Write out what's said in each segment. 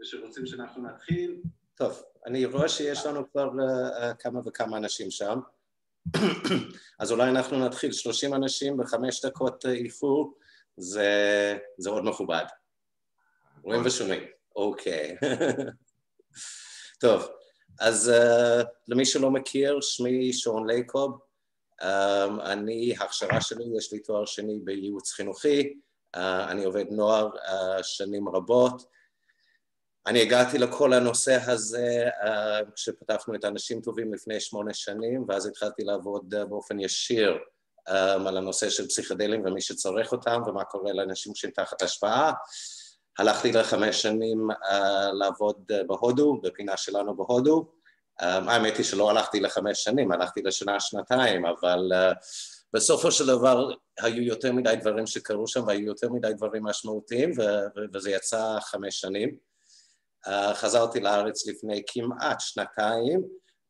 ושרוצים שאנחנו נתחיל. טוב, אני רואה שיש לנו כבר כמה וכמה אנשים שם, אז אולי אנחנו נתחיל 30 אנשים ב5 דקות איחור, זה עוד מכובד. רואים ושומעים, אוקיי. טוב, אז למי שלא מכיר, שמי שון לייקוב, אני, הכשרה שלי, יש לי תואר שני בייעוץ חינוכי, אני עובד נוער שנים רבות, אני הגעתי לכל הנושא הזה כשפתחנו את אנשים טובים לפני 8 שנים, ואז התחלתי לעבוד באופן ישיר על הנושא של פסיכדלים ומי שצורך אותם ומה קורה לאנשים שהם תחת השפעה. הלכתי ל5 שנים לעבוד בהודו, בפינה שלנו בהודו. האמת היא שלא הלכתי ל5 שנים, הלכתי לשנה, שנתיים, אבל בסופו של דבר היו יותר מדי דברים שקרו שם והיו יותר מדי דברים משמעותיים וזה יצא 5 שנים. חזרתי לארץ לפני כמעט 2,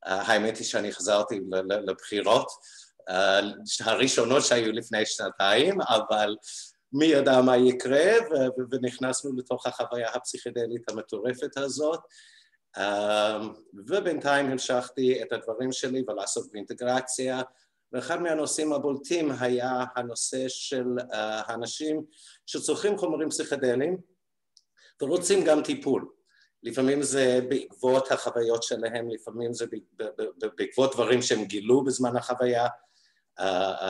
האמת היא שאני חזרתי לבחירות הראשונות שהיו לפני 2, אבל מי ידע מה יקרה ונכנסנו לתוך החוויה הפסיכדלית המטורפת הזאת, ובינתיים המשכתי את הדברים שלי ולעשות באינטגרציה, ואחד מהנושאים הבולטים היה הנושא של האנשים שצורכים חומרים פסיכדליים ורוצים גם טיפול. לפעמים זה בעקבות החוויות שלהם, לפעמים זה בעקבות דברים שהם גילו בזמן החוויה,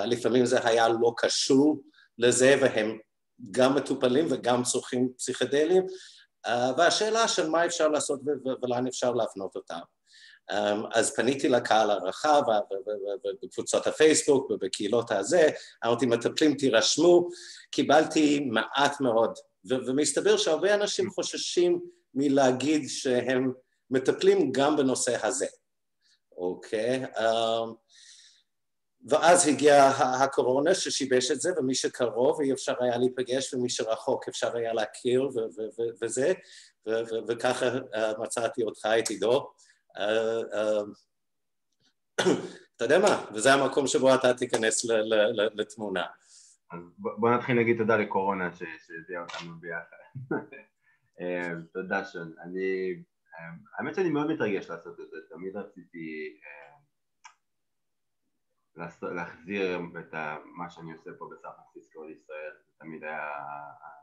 לפעמים זה היה לא קשור לזה והם גם מטופלים וגם צורכים פסיכדליים, והשאלה של מה אפשר לעשות ולאן אפשר להפנות אותם. אז פניתי לקהל הרחב בקבוצות הפייסבוק ובקהילות הזה, אמרתי מטפלים תירשמו, קיבלתי מעט מאוד, ומסתבר שהרבה אנשים חוששים מלהגיד שהם מטפלים גם בנושא הזה, אוקיי? ואז הגיעה הקורונה ששיבש את זה, ומי שקרוב אי אפשר היה להיפגש, ומי שרחוק אפשר היה להכיר וזה, וככה מצאתי אותך את עידו. אתה יודע מה? וזה המקום שבו אתה תיכנס לתמונה. אז בוא נתחיל להגיד תודה לקורונה שהביאה אותנו ביחד. תודה שון. האמת שאני מאוד מתרגש לעשות את זה, תמיד רציתי להחזיר את מה שאני עושה פה בסן פרנסיסקו לישראל, תמיד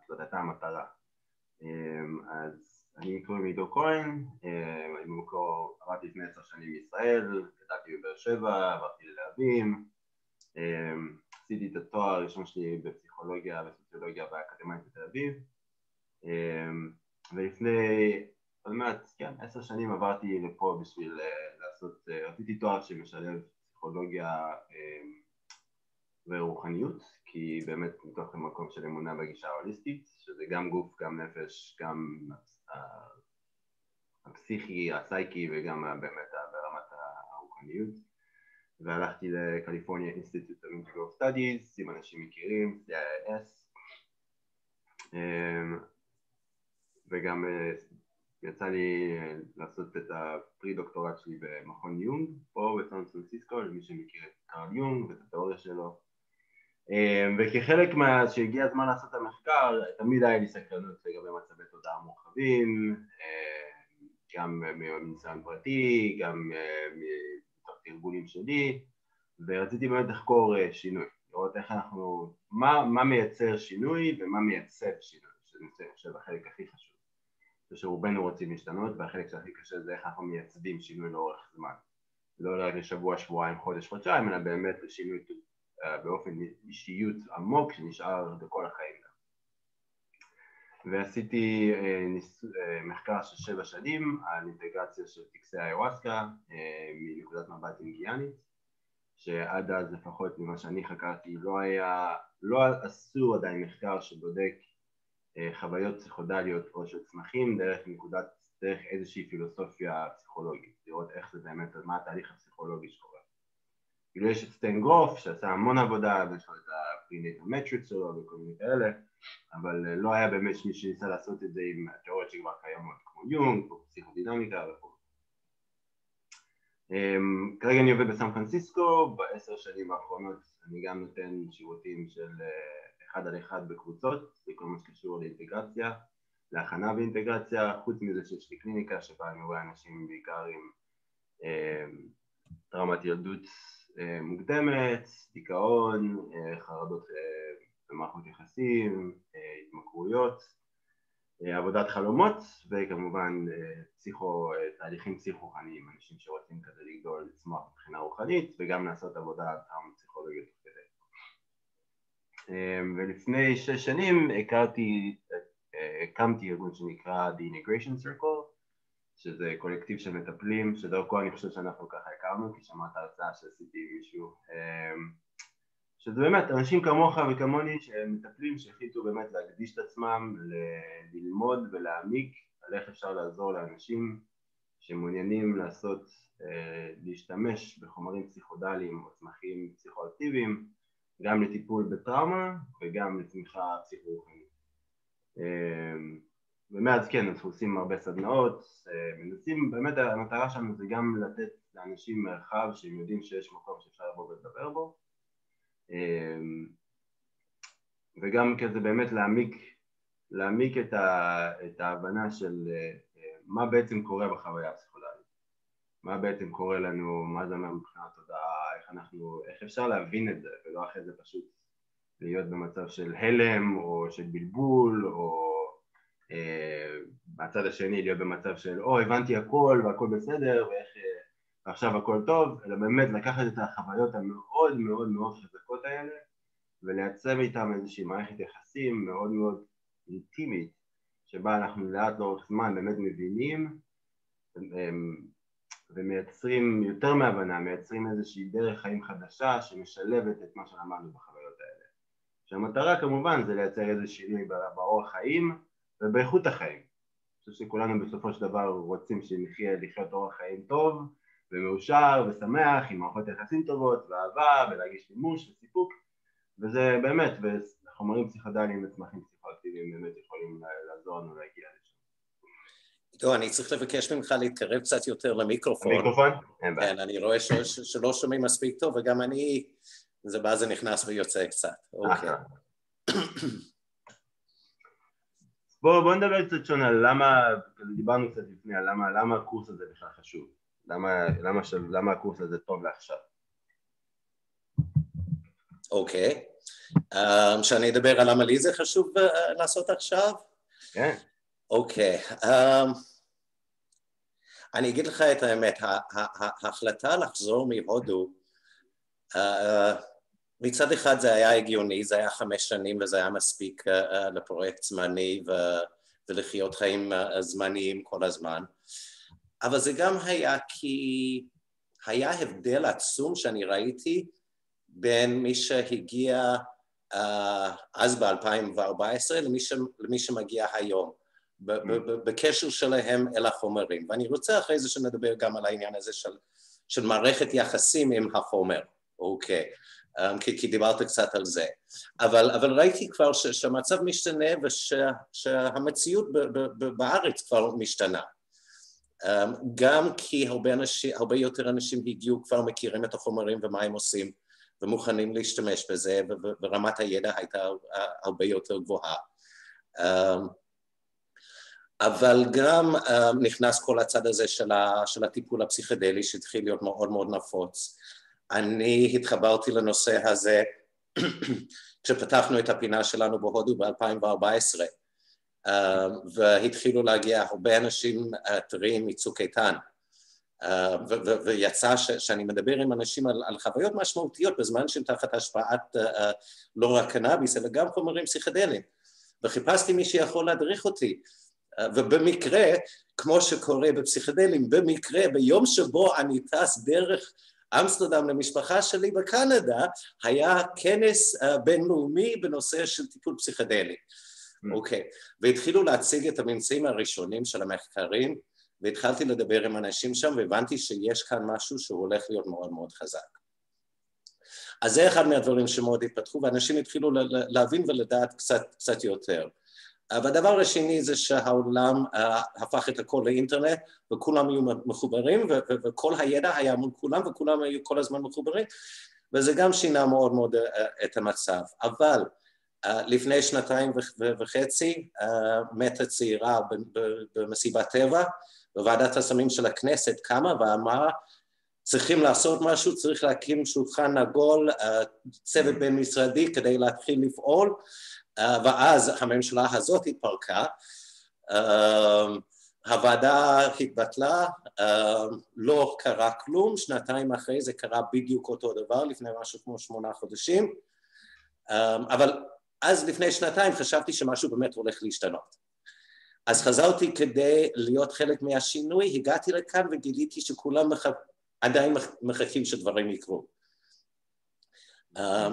זאת הייתה המטרה. אז אני קוראים לי עידו כהן, אני במקור עבדתי לפני 10 שנים בישראל, גדלתי בבאר שבע, עברתי ללהבים, עשיתי את התואר הראשון שלי בפסיכולוגיה וסוציולוגיה באקדמית בתל אביב, ולפני עוד מעט, 10 שנים עברתי לפה בשביל לעשות, רציתי תואר שמשלב פסיכולוגיה ורוחניות, כי באמת מתוך המקום של אמונה בגישה ההוליסטית, שזה גם גוף, גם נפש, גם הפסיכי, הסייקי וגם באמת ברמת הרוחניות. והלכתי לקליפורניה Institute of Integral Studies, אם אנשים מכירים, CIIS, וגם יצא לי לעשות את הפרי-דוקטורט שלי במכון יונג, פה בסן פרנסיסקו, למי שמכיר את קרל יונג ואת התיאוריה שלו. וכחלק שהגיע הזמן לעשות את המחקר, תמיד היה לי סקרנות לגבי מצבי תודעה מורחבים, גם מניסיון פרטי, גם מתוך תרגולים שלי, ורציתי באמת לחקור שינוי, לראות איך אנחנו, מה מייצר שינוי ומה מייצב שינוי, שזה החלק הכי חשוב. שרובנו רוצים להשתנות, והחלק שהכי קשה זה איך אנחנו מייצבים שינוי לאורך זמן. לא רק לשבוע, שבועיים, חודש, חודשיים, אלא באמת לשינוי באופן אישיות עמוק שנשאר בכל החיים. ועשיתי מחקר של 7 שנים על אינטגרציה של טקסי איוואסקה מנקודת מבט אינדיאנית, שעד אז לפחות ממה שאני חקרתי לא עשו עדיין מחקר שבודק חוויות פסיכודליות או של צמחים דרך איזושהי פילוסופיה פסיכולוגית, לראות איך זה באמת, מה התהליך הפסיכולוגי שקורה. כאילו יש את סטיין גרוף שעשה המון עבודה, ויש לו את הפרינטל מטריקס שלו וכל מיני כאלה, אבל לא היה באמת מי שניסה לעשות את זה עם התיאוריות שכבר קיימות, כמו יונג, או פסיכודינמיקה וכו'. כרגע אני עובד בסן פרנסיסקו, ב10 שנים האחרונות אני גם נותן שירותים של 1 על 1 בקבוצות, בכל מה שקשור לאינטגרציה, להכנה ואינטגרציה, חוץ מזה שיש לי קליניקה שבה אני רואה אנשים בעיקר עם טראומת ילדות מוקדמת, דיכאון, חרדות במערכות יחסים, התמכרויות, עבודת חלומות וכמובן תהליכים פסיכו-רוחניים, אנשים שרוצים כזה לגדול, לצמוח מבחינה רוחנית וגם לעשות עבודה טראומה פסיכולוגית כדי. ולפני 6 שנים הקמתי ארגון שנקרא The Integration Circle, שזה קולקטיב של מטפלים, שדרכו אני חושב שאנחנו ככה הכרנו, כי שמעת הרצאה שעשיתי עם מישהו, שזה באמת אנשים כמוך וכמוני שמטפלים שהחליטו באמת להקדיש את עצמם ללמוד ולהעמיק על איך אפשר לעזור לאנשים שמעוניינים להשתמש בחומרים פסיכודליים או צמחים פסיכואקטיביים, גם לטיפול בטראומה וגם לצמיחה פסיכו-רוחנית. ומאז כן, אנחנו עושים הרבה סדנאות, מנסים, באמת המטרה שלנו זה גם לתת לאנשים מרחב שהם יודעים שיש מקום שאפשר לבוא ולדבר בו, וגם כזה באמת להעמיק את ההבנה של מה בעצם קורה בחוויה הפסיכולוגית, מה בעצם קורה לנו, מה זה אומר מבחינת תודעה, איך אפשר להבין את זה, ולא אחרי זה פשוט להיות במצב של הלם או של בלבול, או מהצד השני להיות במצב של הבנתי הכל והכל בסדר ועכשיו הכל טוב, אלא באמת לקחת את החוויות המאוד מאוד מאוד חזקות האלה ולייצב איתם איזושהי מערכת יחסים מאוד מאוד אינטימית, שבה אנחנו לאורך זמן באמת מבינים ומייצרים יותר מהבנה, מייצרים איזושהי דרך חיים חדשה שמשלבת את מה שלמדנו בחוויות האלה. שהמטרה כמובן זה לייצר איזה שינוי באורח חיים ובאיכות החיים. אני חושב שכולנו בסופו של דבר רוצים שנחיה לחיות אורח חיים טוב ומאושר ושמח, עם מערכות יחסים טובות ואהבה ולהגיש מימוש וסיפוק, וזה באמת, וחומרים פסיכודליים וצמחים פסיכואקטיביים באמת יכולים לעזור לנו להגיע לשם. טוב, אני צריך לבקש ממך להתקרב קצת יותר למיקרופון. המיקרופון? כן, אני רואה שלא שומעים מספיק טוב, וגם אני, זה נכנס ויוצא קצת. אוקיי. בואו נדבר קצת שונה על למה, דיברנו קצת לפני, על למה הקורס הזה בכלל חשוב, למה הקורס הזה טוב לעכשיו. אוקיי, שאני אדבר על למה לי זה חשוב לעשות עכשיו? כן. אוקיי, אני אגיד לך את האמת, ההחלטה לחזור מהודו, מצד אחד זה היה הגיוני, זה היה 5 שנים וזה היה מספיק לפרויקט זמני ולחיות חיים זמניים כל הזמן, אבל זה גם היה כי היה הבדל עצום שאני ראיתי בין מי שהגיע אז ב-2014 למי שמגיע היום, בקשר שלהם אל החומרים. ואני רוצה אחרי זה שנדבר גם על העניין הזה של מערכת יחסים עם החומר, אוקיי, כי דיברת קצת על זה. אבל ראיתי כבר שהמצב משתנה ושהמציאות בארץ כבר משתנה. גם כי הרבה יותר אנשים הגיעו כבר מכירים את החומרים ומה הם עושים, ומוכנים להשתמש בזה, ורמת הידע הייתה הרבה יותר גבוהה. אבל גם נכנס כל הצד הזה של הטיפול הפסיכדלי שהתחיל להיות מאוד מאוד נפוץ. אני התחברתי לנושא הזה כשפתחנו את הפינה שלנו בהודו ב-2014, והתחילו להגיע הרבה אנשים טריים מצוק איתן, ויצא שאני מדבר עם אנשים על חוויות משמעותיות בזמן שהם תחת השפעת לא רק קנאביס, אלא גם חומרים פסיכדליים, וחיפשתי מי שיכול להדריך אותי, ובמקרה, כמו שקורה בפסיכדלים, במקרה ביום שבו אני טס דרך אמסטרדם למשפחה שלי בקנדה, היה כנס בינלאומי בנושא של טיפול פסיכדלי. אוקיי, והתחילו להציג את הממצאים הראשונים של המחקרים, והתחלתי לדבר עם אנשים שם, והבנתי שיש כאן משהו שהוא הולך להיות מאוד מאוד חזק. אז זה אחד מהדברים שמאוד התפתחו, ואנשים התחילו להבין ולדעת קצת יותר. והדבר השני זה שהעולם הפך את הכל לאינטרנט, וכולם היו מחוברים, וכל הידע היה מול כולם, וכולם היו כל הזמן מחוברים, וזה גם שינה מאוד מאוד את המצב. אבל לפני 2.5 מתה צעירה במסיבת טבע, וועדת הסמים של הכנסת קמה ואמרה, צריכים לעשות משהו, צריך להקים שולחן עגול, צוות בין משרדי כדי להתחיל לפעול, ואז הממשלה הזאת התפרקה, הוועדה התבטלה, לא קרה כלום, 2 אחרי זה קרה בדיוק אותו דבר, לפני משהו כמו 8 חודשים, אבל אז לפני 2 חשבתי שמשהו באמת הולך להשתנות. אז חזרתי כדי להיות חלק מהשינוי, הגעתי לכאן וגיליתי שכולם עדיין מחכים שדברים יקרו.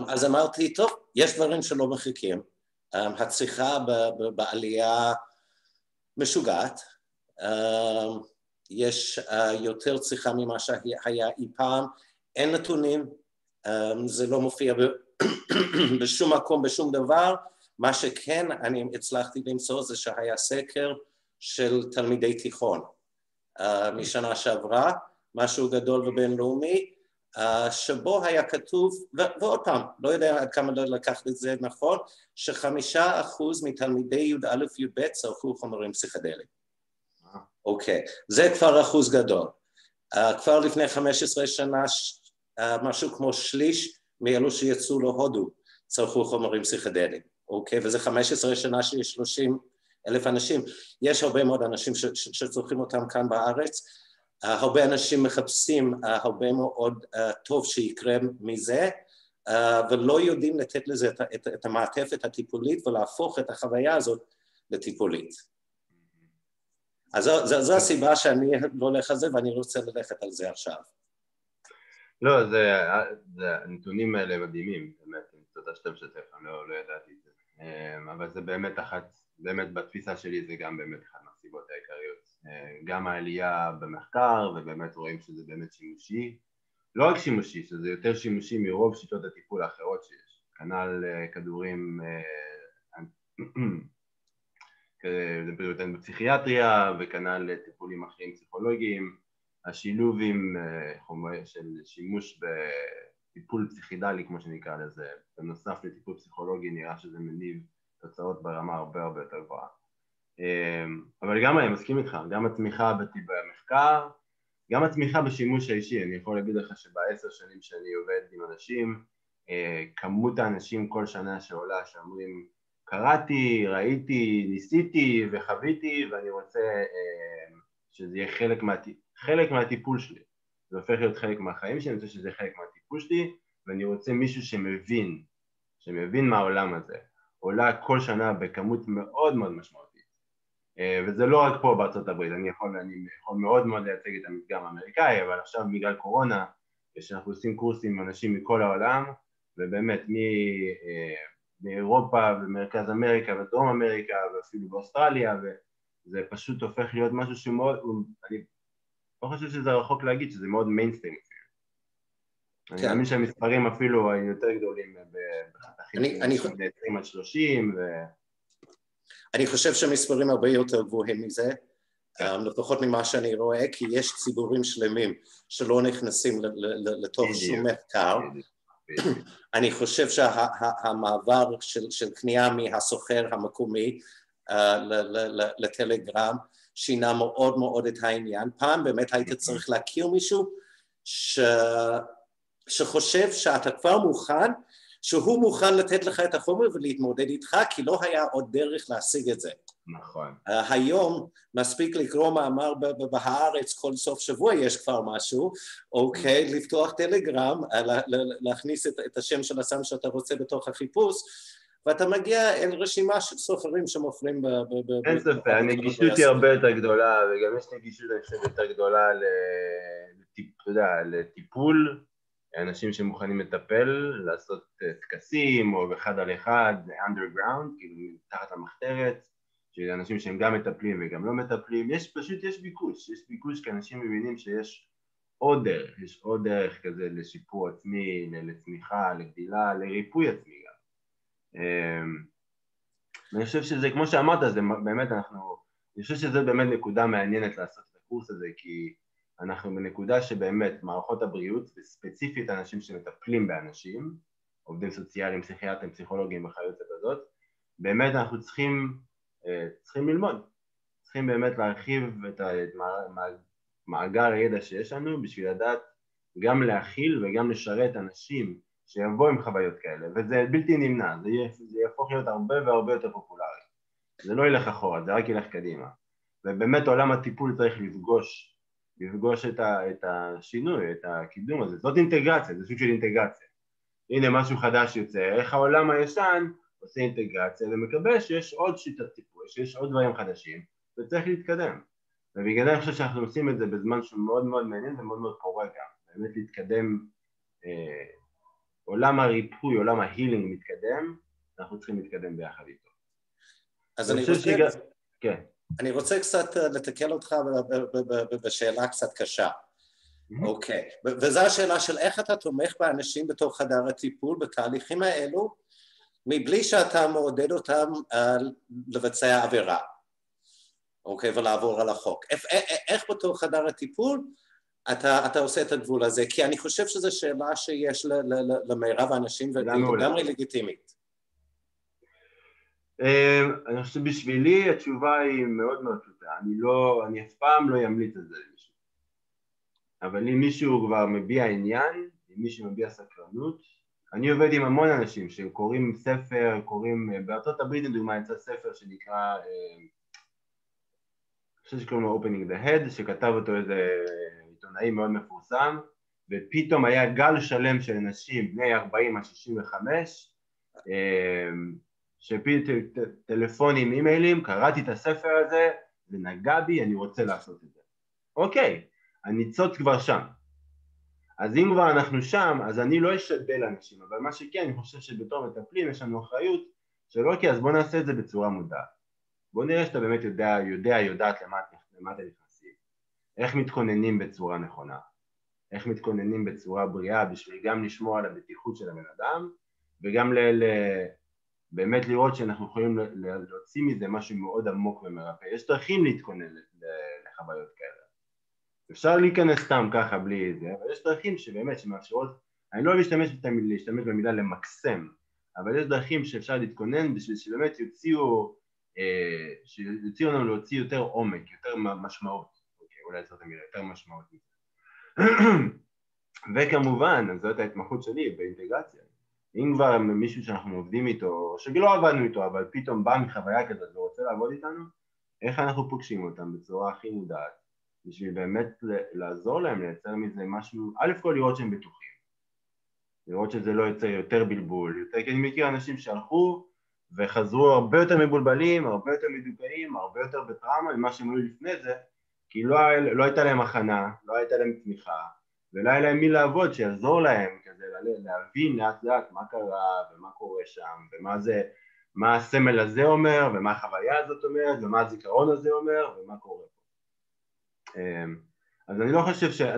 אז אמרתי, טוב, יש דברים שלא מחכים, הצריכה בעלייה משוגעת, יש יותר צריכה ממה שהיה אי פעם, אין נתונים, זה לא מופיע בשום מקום, בשום דבר, מה שכן אני הצלחתי למצוא זה שהיה סקר של תלמידי תיכון משנה שעברה, משהו גדול ובינלאומי, שבו היה כתוב, ועוד פעם, לא יודע עד כמה לקחת את זה נכון, ש5% מתלמידי י"א י"ב צרכו חומרים פסיכדליים. אוקיי, זה כבר אחוז גדול. כבר לפני 15 שנה, משהו כמו שליש מאלו שיצאו להודו צרכו חומרים פסיכדליים. אוקיי, וזה 15 שנה שיש 30,000 אנשים. יש הרבה מאוד אנשים שצורכים אותם כאן בארץ, הרבה אנשים מחפשים הרבה מאוד טוב שיקרה מזה, ולא יודעים לתת לזה את המעטפת הטיפולית ולהפוך את החוויה הזאת לטיפולית. אז זו הסיבה שאני לא הולך על זה ואני רוצה ללכת על זה עכשיו. לא, הנתונים האלה מדהימים, באמת, תודה שאתה משתף, אני לא ידעתי את זה. אבל זה באמת בתפיסה שלי זה גם באמת אחת מהסיבות העיקריות. גם העלייה במחקר, ובאמת רואים שזה באמת שימושי. לא רק שימושי, שזה יותר שימושי מרוב שיטות הטיפול האחרות שיש. כנ"ל כדורים לבריאות בפסיכיאטריה, וכנ"ל טיפולים אחרים פסיכולוגיים. השילוב עם של שימוש בטיפול פסיכידלי, כמו שנקרא לזה, בנוסף לטיפול פסיכולוגי, נראה שזה מניב תוצאות ברמה הרבה יותר גבוהה. אבל גם אני מסכים איתך, גם התמיכה במחקר, גם התמיכה בשימוש האישי. אני יכול להגיד לך שב10 שנים שאני עובד עם אנשים, כמות האנשים כל שנה שעולה שאומרים, קראתי, ראיתי, ניסיתי וחוויתי, ואני רוצה שזה יהיה חלק מהטיפול שלי. זה הופך להיות חלק מהחיים שלי, אני רוצה שזה חלק מהטיפול שלי, ואני רוצה מישהו שמבין מה העולם הזה. עולה כל שנה בכמות מאוד מאוד משמעותית. וזה לא רק פה בארצות הברית, אני יכול מאוד מאוד לייצג את המדגם האמריקאי, אבל עכשיו בגלל קורונה, שאנחנו עושים קורסים עם אנשים מכל העולם, ובאמת מאירופה ומרכז אמריקה ודרום אמריקה, ואפילו באוסטרליה, וזה פשוט הופך להיות משהו שמאוד, אני לא חושב שזה רחוק להגיד, שזה מאוד מיינסטרים אפילו. אני מאמין שהמספרים אפילו היו יותר גדולים בחתכים של 20 עד 30, אני חושב שהמספרים הרבה יותר גבוהים מזה, לפחות ממה שאני רואה, כי יש ציבורים שלמים שלא נכנסים לתוך שום מחקר. אני חושב שהמעבר של קנייה מהסוחר המקומי לטלגרם שינה מאוד מאוד את העניין. פעם באמת היית צריך להכיר מישהו שחושב שאתה כבר מוכן, שהוא מוכן לתת לך את החומר ולהתמודד איתך, כי לא היה עוד דרך להשיג את זה. נכון. היום מספיק לקרוא מאמר בהארץ, כל סוף שבוע יש כבר משהו, אוקיי, לפתוח טלגרם, להכניס את השם של הסם שאתה רוצה בתוך החיפוש, ואתה מגיע אל רשימה של סוחרים שמוכרים אין ספק, הנגישות היא הרבה יותר גדולה, וגם יש נגישות יותר גדולה לטיפול, אנשים שמוכנים לטפל, לעשות טקסים או אחד על אחד, underground, כאילו מתחת למחתרת, של אנשים שהם גם מטפלים וגם לא מטפלים. יש ביקוש כי אנשים מבינים שיש עוד דרך כזה לשיפור עצמי, לצמיחה, לגדילה, לריפוי עצמי גם. ואני חושב שזה, כמו שאמרת, זה באמת אני חושב שזה באמת נקודה מעניינת לעשות את הקורס הזה, כי אנחנו בנקודה שבאמת מערכות הבריאות, וספציפית אנשים שמטפלים באנשים, עובדים סוציאליים, פסיכיאטרים, פסיכולוגים וכיוצא בזה, הזאת, באמת אנחנו צריכים ללמוד, צריכים באמת להרחיב את מאגר הידע שיש לנו בשביל לדעת גם להכיל וגם לשרת אנשים שיבואו עם חוויות כאלה, וזה בלתי נמנע, זה יהפוך להיות הרבה והרבה יותר פופולרי, זה לא ילך אחורה, זה רק ילך קדימה, ובאמת עולם הטיפול צריך לפגוש את השינוי, את הקידום הזה, זאת אינטגרציה, זה סוג של אינטגרציה, הנה משהו חדש יוצא, איך העולם הישן עושה אינטגרציה ומקבל שיש עוד שיטת טיפול, שיש עוד דברים חדשים וצריך להתקדם, ובגלל זה אני חושב שאנחנו עושים את זה בזמן שהוא מאוד מאוד מעניין ומאוד מאוד פורה גם, באמת להתקדם, עולם הריפוי, עולם ההילינג מתקדם, אנחנו צריכים להתקדם ביחד איתו. אז כן. אני רוצה קצת לתקל אותך בשאלה קצת קשה. אוקיי, וזו השאלה של איך אתה תומך באנשים בתוך חדר הטיפול בתהליכים האלו, מבלי שאתה מעודד אותם לבצע עבירה, אוקיי, ולעבור על החוק. איך בתוך חדר הטיפול אתה עושה את הגבול הזה? כי אני חושב שזו שאלה שיש למרב האנשים והיא לגמרי לגיטימית. אני חושב שבשבילי התשובה היא מאוד מאוד פשוטה, אני אף פעם לא ימליץ את זה למישהו, אבל אם מישהו כבר מביע עניין, אם מישהו מביע סקרנות, אני עובד עם המון אנשים שקוראים ספר, בארצות הברית לדוגמה יצא ספר שנקרא, אני חושב שקוראים לו Opening the Head, שכתב אותו איזה עיתונאי מאוד מפורסם, ופתאום היה גל שלם של אנשים בני 40 עד 65, טלפונים, אימיילים, קראתי את הספר הזה, זה נגע בי, אני רוצה לעשות את זה. אוקיי, הניצוץ כבר שם. אז אם כבר אנחנו שם, אז אני לא אשדל אנשים, אבל מה שכן, אני חושב שבתור מטפלים יש לנו אחריות, שלא אוקיי, אז בוא נעשה את זה בצורה מודעת. בוא נראה שאתה באמת יודעת למה אתם נכנסים. איך מתכוננים בצורה נכונה, איך מתכוננים בצורה בריאה, בשביל גם לשמור על הבטיחות של הבן אדם, וגם באמת לראות שאנחנו יכולים להוציא מזה משהו מאוד עמוק ומרפא. יש דרכים להתכונן לחוויות כאלה. אפשר להיכנס סתם ככה בלי זה, אבל יש דרכים שבאמת שמאפשרות, אני לא להשתמש במילה למקסם, אבל יש דרכים שאפשר להתכונן בשביל שבאמת יוציאו לנו להוציא יותר עומק, יותר משמעות. אוקיי, אולי זאת המילה, יותר משמעות. וכמובן, זאת ההתמחות שלי באינטגרציה. אם כבר מישהו שאנחנו עובדים איתו, או שלא עבדנו איתו, אבל פתאום בא מחוויה כזאת ורוצה לעבוד איתנו, איך אנחנו פוגשים אותם בצורה הכי מודעת, בשביל באמת לעזור להם לייצר מזה משהו, א' כל לראות שהם בטוחים, לראות שזה לא יוצא יותר בלבול, כי אני מכיר אנשים שהלכו וחזרו הרבה יותר מבולבלים, הרבה יותר מדוכאים, הרבה יותר בטראומה ממה שהם היו לפני זה, כי לא הייתה להם הכנה, לא הייתה להם תמיכה, ולא היה להם מי לעבוד שיעזור להם כזה להבין לאט לאט מה קרה ומה קורה שם ומה הסמל הזה אומר ומה החוויה הזאת אומרת ומה הזיכרון הזה אומר ומה קורה פה. אז אני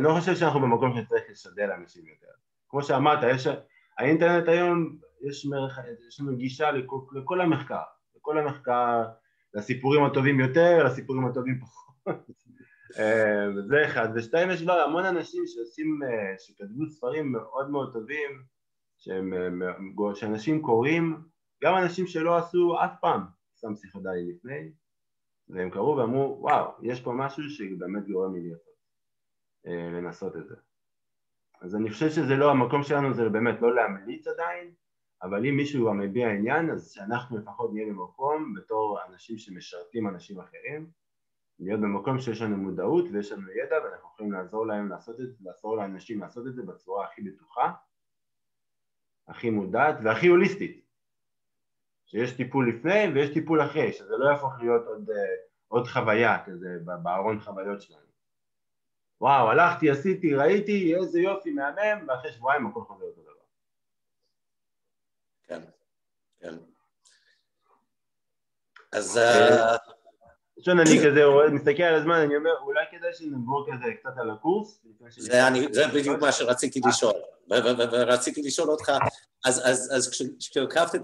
לא חושב שאנחנו במקום שצריך לשדל אנשים יותר. כמו שאמרת, האינטרנט היום יש לנו גישה לכל המחקר, לסיפורים הטובים יותר, לסיפורים הטובים פחות. זה אחד, ושתיים יש כבר המון אנשים שכתבו ספרים מאוד מאוד טובים שאנשים קוראים, גם אנשים שלא עשו אף פעם סם פסיכודלי לפני, והם קראו ואמרו וואו, יש פה משהו שבאמת גורם לי לנסות את זה. אז אני חושב שזה לא, המקום שלנו זה באמת לא להמליץ עדיין, אבל אם מישהו מביע עניין, אז שאנחנו לפחות נהיה במקום בתור אנשים שמשרתים אנשים אחרים, להיות במקום שיש לנו מודעות ויש לנו ידע ואנחנו יכולים לעזור לאנשים לעשות את זה בצורה הכי בטוחה, הכי מודעת והכי הוליסטית. שיש טיפול לפני ויש טיפול אחרי, שזה לא יהפוך להיות עוד חוויה כזה בארון חוויות שלנו. וואו, הלכתי, עשיתי, ראיתי, איזה יופי, מהמם, ואחרי שבועיים הכל חוזר אותו דבר. כן, כן. אז שון, אני כזה מסתכל על הזמן, אני אומר, אולי כדאי שנעבור כזה קצת על הקורס? זה בדיוק מה שרציתי לשאול, ורציתי לשאול אותך, אז כשהרכבת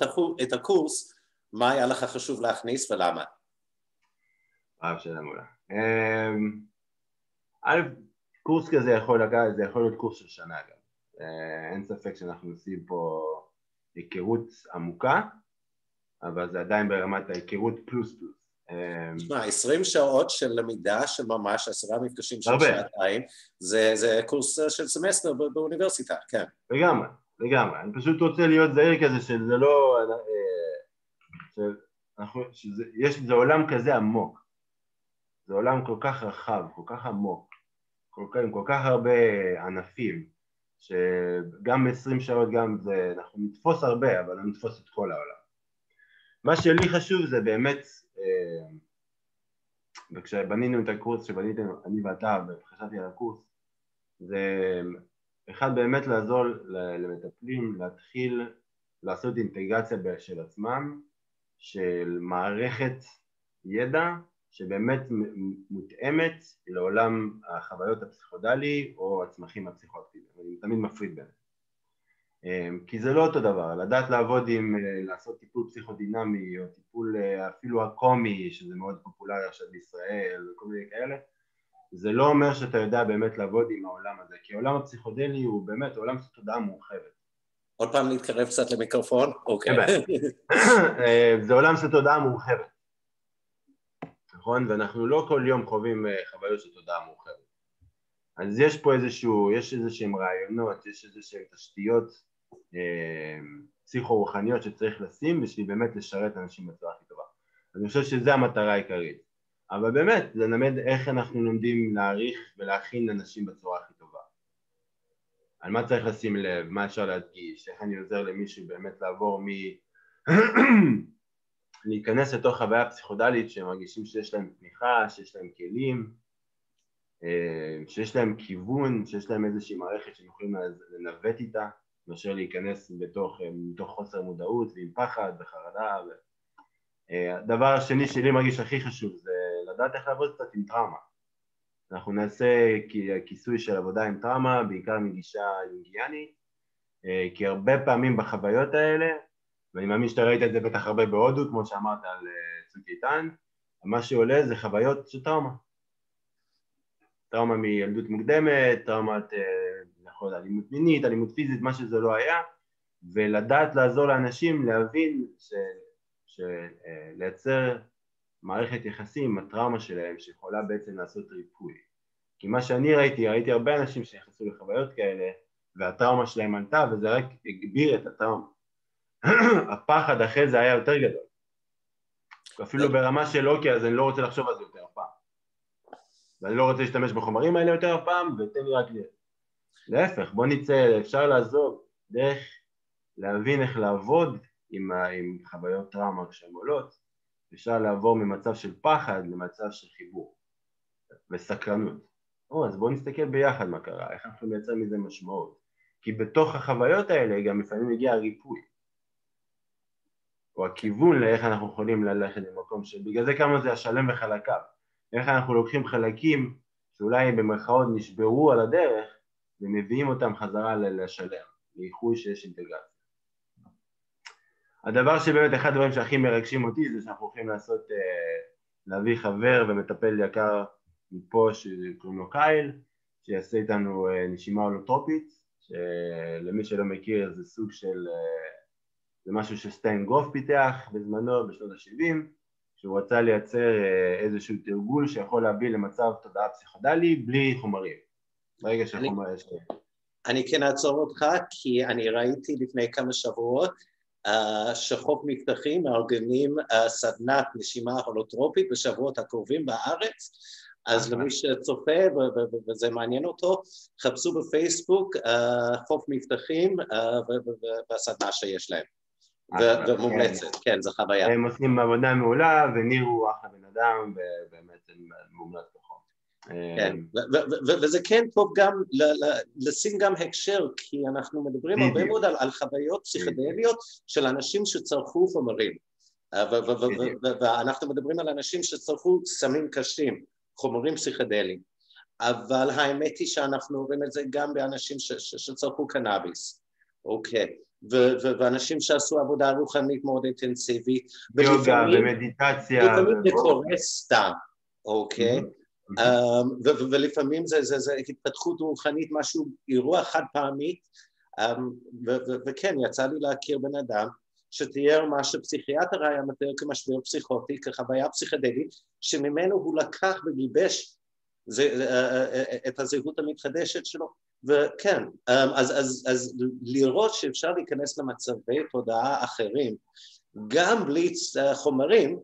את הקורס, מה היה לך חשוב להכניס ולמה? שאלה מעולה. קורס כזה יכול להיות קורס של שנה גם. אין ספק שאנחנו עושים פה היכרות עמוקה, אבל זה עדיין ברמת ההיכרות פלוס פלוס. תשמע, 20 שעות של למידה של ממש 10 מפגשים של הרבה. שעתיים, זה קורס של סמסטר באוניברסיטה, כן. לגמרי, לגמרי. אני פשוט רוצה להיות זהיר כזה שזה לא... זה עולם כזה עמוק. זה עולם כל כך רחב, כל כך עמוק, עם כל כך הרבה ענפים, שגם 20 שעות גם זה, אנחנו נתפוס הרבה, אבל לא נתפוס את כל העולם. מה שלי חשוב זה באמת, וכשבנינו את הקורס, שבניתם אני ואתה, וחשבתי על הקורס, זה אחד באמת לעזור למטפלים, להתחיל לעשות אינטגרציה של עצמם, של מערכת ידע, שבאמת מותאמת לעולם החוויות הפסיכודלי או הצמחים הפסיכואקטיביים. אני תמיד מפריד ביניהם. כי זה לא אותו דבר, לדעת לעבוד עם, לעשות טיפול פסיכודינמי או טיפול אפילו הקומי, שזה מאוד פופולרי עכשיו בישראל וכל מיני כאלה, זה לא אומר שאתה יודע באמת לעבוד עם העולם הזה, כי העולם הפסיכודלי הוא באמת עולם של תודעה מורחבת. עוד פעם להתקרב קצת למיקרופון? אוקיי. זה עולם של תודעה מורחבת. נכון? ואנחנו לא כל יום חווים חוויות של תודעה מורחבת. אז יש פה יש איזשהם רעיונות, יש איזשהם תשתיות פסיכו-רוחניות שצריך לשים בשביל באמת לשרת אנשים בצורה הכי טובה. אני חושב שזו המטרה העיקרית. אבל באמת, זה ללמד איך אנחנו לומדים להעריך ולהכין אנשים בצורה הכי טובה. על מה צריך לשים לב, מה אפשר להדגיש, איך אני עוזר למישהו באמת לעבור להיכנס לתוך חוויה פסיכודלית שמרגישים שיש להם תמיכה, שיש להם כלים, שיש להם כיוון, שיש להם איזושהי מערכת שהם יכולים לנווט איתה, מאשר להיכנס בתוך חוסר מודעות ועם פחד וחרדה. הדבר השני שלי מרגיש הכי חשוב זה לדעת איך לעבוד קצת עם טראומה. אנחנו נעשה כיסוי של עבודה עם טראומה, בעיקר מגישה יונגיאנית, כי הרבה פעמים בחוויות האלה, ואני מאמין שאתה ראית את זה בטח הרבה בהודו, כמו שאמרת על צוק איתן, מה שעולה זה חוויות של טראומה. טראומה מילדות מוקדמת, טראומת אלימות מינית, אלימות פיזית, מה שזה לא היה, ולדעת לעזור לאנשים להבין לייצר מערכת יחסים עם הטראומה שלהם, שיכולה בעצם לעשות ריפוי. כי מה שאני ראיתי הרבה אנשים שנכנסו לחוויות כאלה, והטראומה שלהם עלתה, וזה רק הגביר את הטראומה. הפחד אחרי זה היה יותר גדול. אפילו ברמה של אוקיי, אז אני לא רוצה לחשוב על זה יותר פעם. ואני לא רוצה להשתמש בחומרים האלה יותר פעם, ותן לי רק להפך, בוא נצא, אפשר לעזור דרך להבין איך לעבוד עם חוויות טראומה כשהן עולות, אפשר לעבור ממצב של פחד למצב של חיבור וסקרנות. אז בואו נסתכל ביחד מה קרה, איך אנחנו מייצר מזה משמעות. כי בתוך החוויות האלה גם לפעמים הגיע הריפוי. או הכיוון לאיך אנחנו יכולים ללכת למקום בגלל זה כמה זה השלם וחלקיו. איך אנחנו לוקחים חלקים שאולי במרכאות נשברו על הדרך, ומביאים אותם חזרה לשלם, לאיחוי שיש אינטגרציה. הדבר שבאמת אחד הדברים שהכי מרגשים אותי זה שאנחנו הולכים להביא חבר ומטפל יקר מפה שקוראים לו קייל, שיעשה איתנו נשימה הולוטרופית, שלמי שלא מכיר זה סוג של, זה משהו שסטיין גוף פיתח בזמנו בשנות ה-70, שהוא רצה לייצר איזשהו תרגול שיכול להביא למצב תודעה פסיכודלי בלי חומרים. ברגע שחומר יש... אני כן אעצור אותך, כי אני ראיתי לפני כמה שבועות שחוף מבטחים מארגנים סדנת נשימה הולוטרופית בשבועות הקרובים בארץ, אז למי שצופה וזה מעניין אותו, חפשו בפייסבוק חוף מבטחים והסדנה שיש להם. ומומלצת, כן, זו חוויה. הם עושים עבודה מעולה, וניר הוא אחלה בן אדם, ובאמת מומלץ בחום. כן, וזה כן טוב גם לשים גם הקשר, כי אנחנו מדברים הרבה מאוד על חוויות פסיכדליות של אנשים שצרכו חומרים, ואנחנו מדברים על אנשים שצרכו סמים קשים, חומרים פסיכדליים, אבל האמת היא שאנחנו רואים את זה גם באנשים שצרכו קנאביס, אוקיי. ואנשים שעשו עבודה רוחנית מאוד אינטנסיבית, יוגה ומדיטציה, ולפעמים זה קורה סתם, אוקיי? ולפעמים זה התפתחות רוחנית, משהו, אירוע חד פעמית, וכן, יצא לי להכיר בן אדם שתיאר מה שפסיכיאטר היה מתאר כמשבר פסיכוטי, כחוויה פסיכדלית, שממנו הוא לקח וגיבש את הזהות המתחדשת שלו. וכן, אז לראות שאפשר להיכנס למצבי תודעה אחרים, גם בלי חומרים,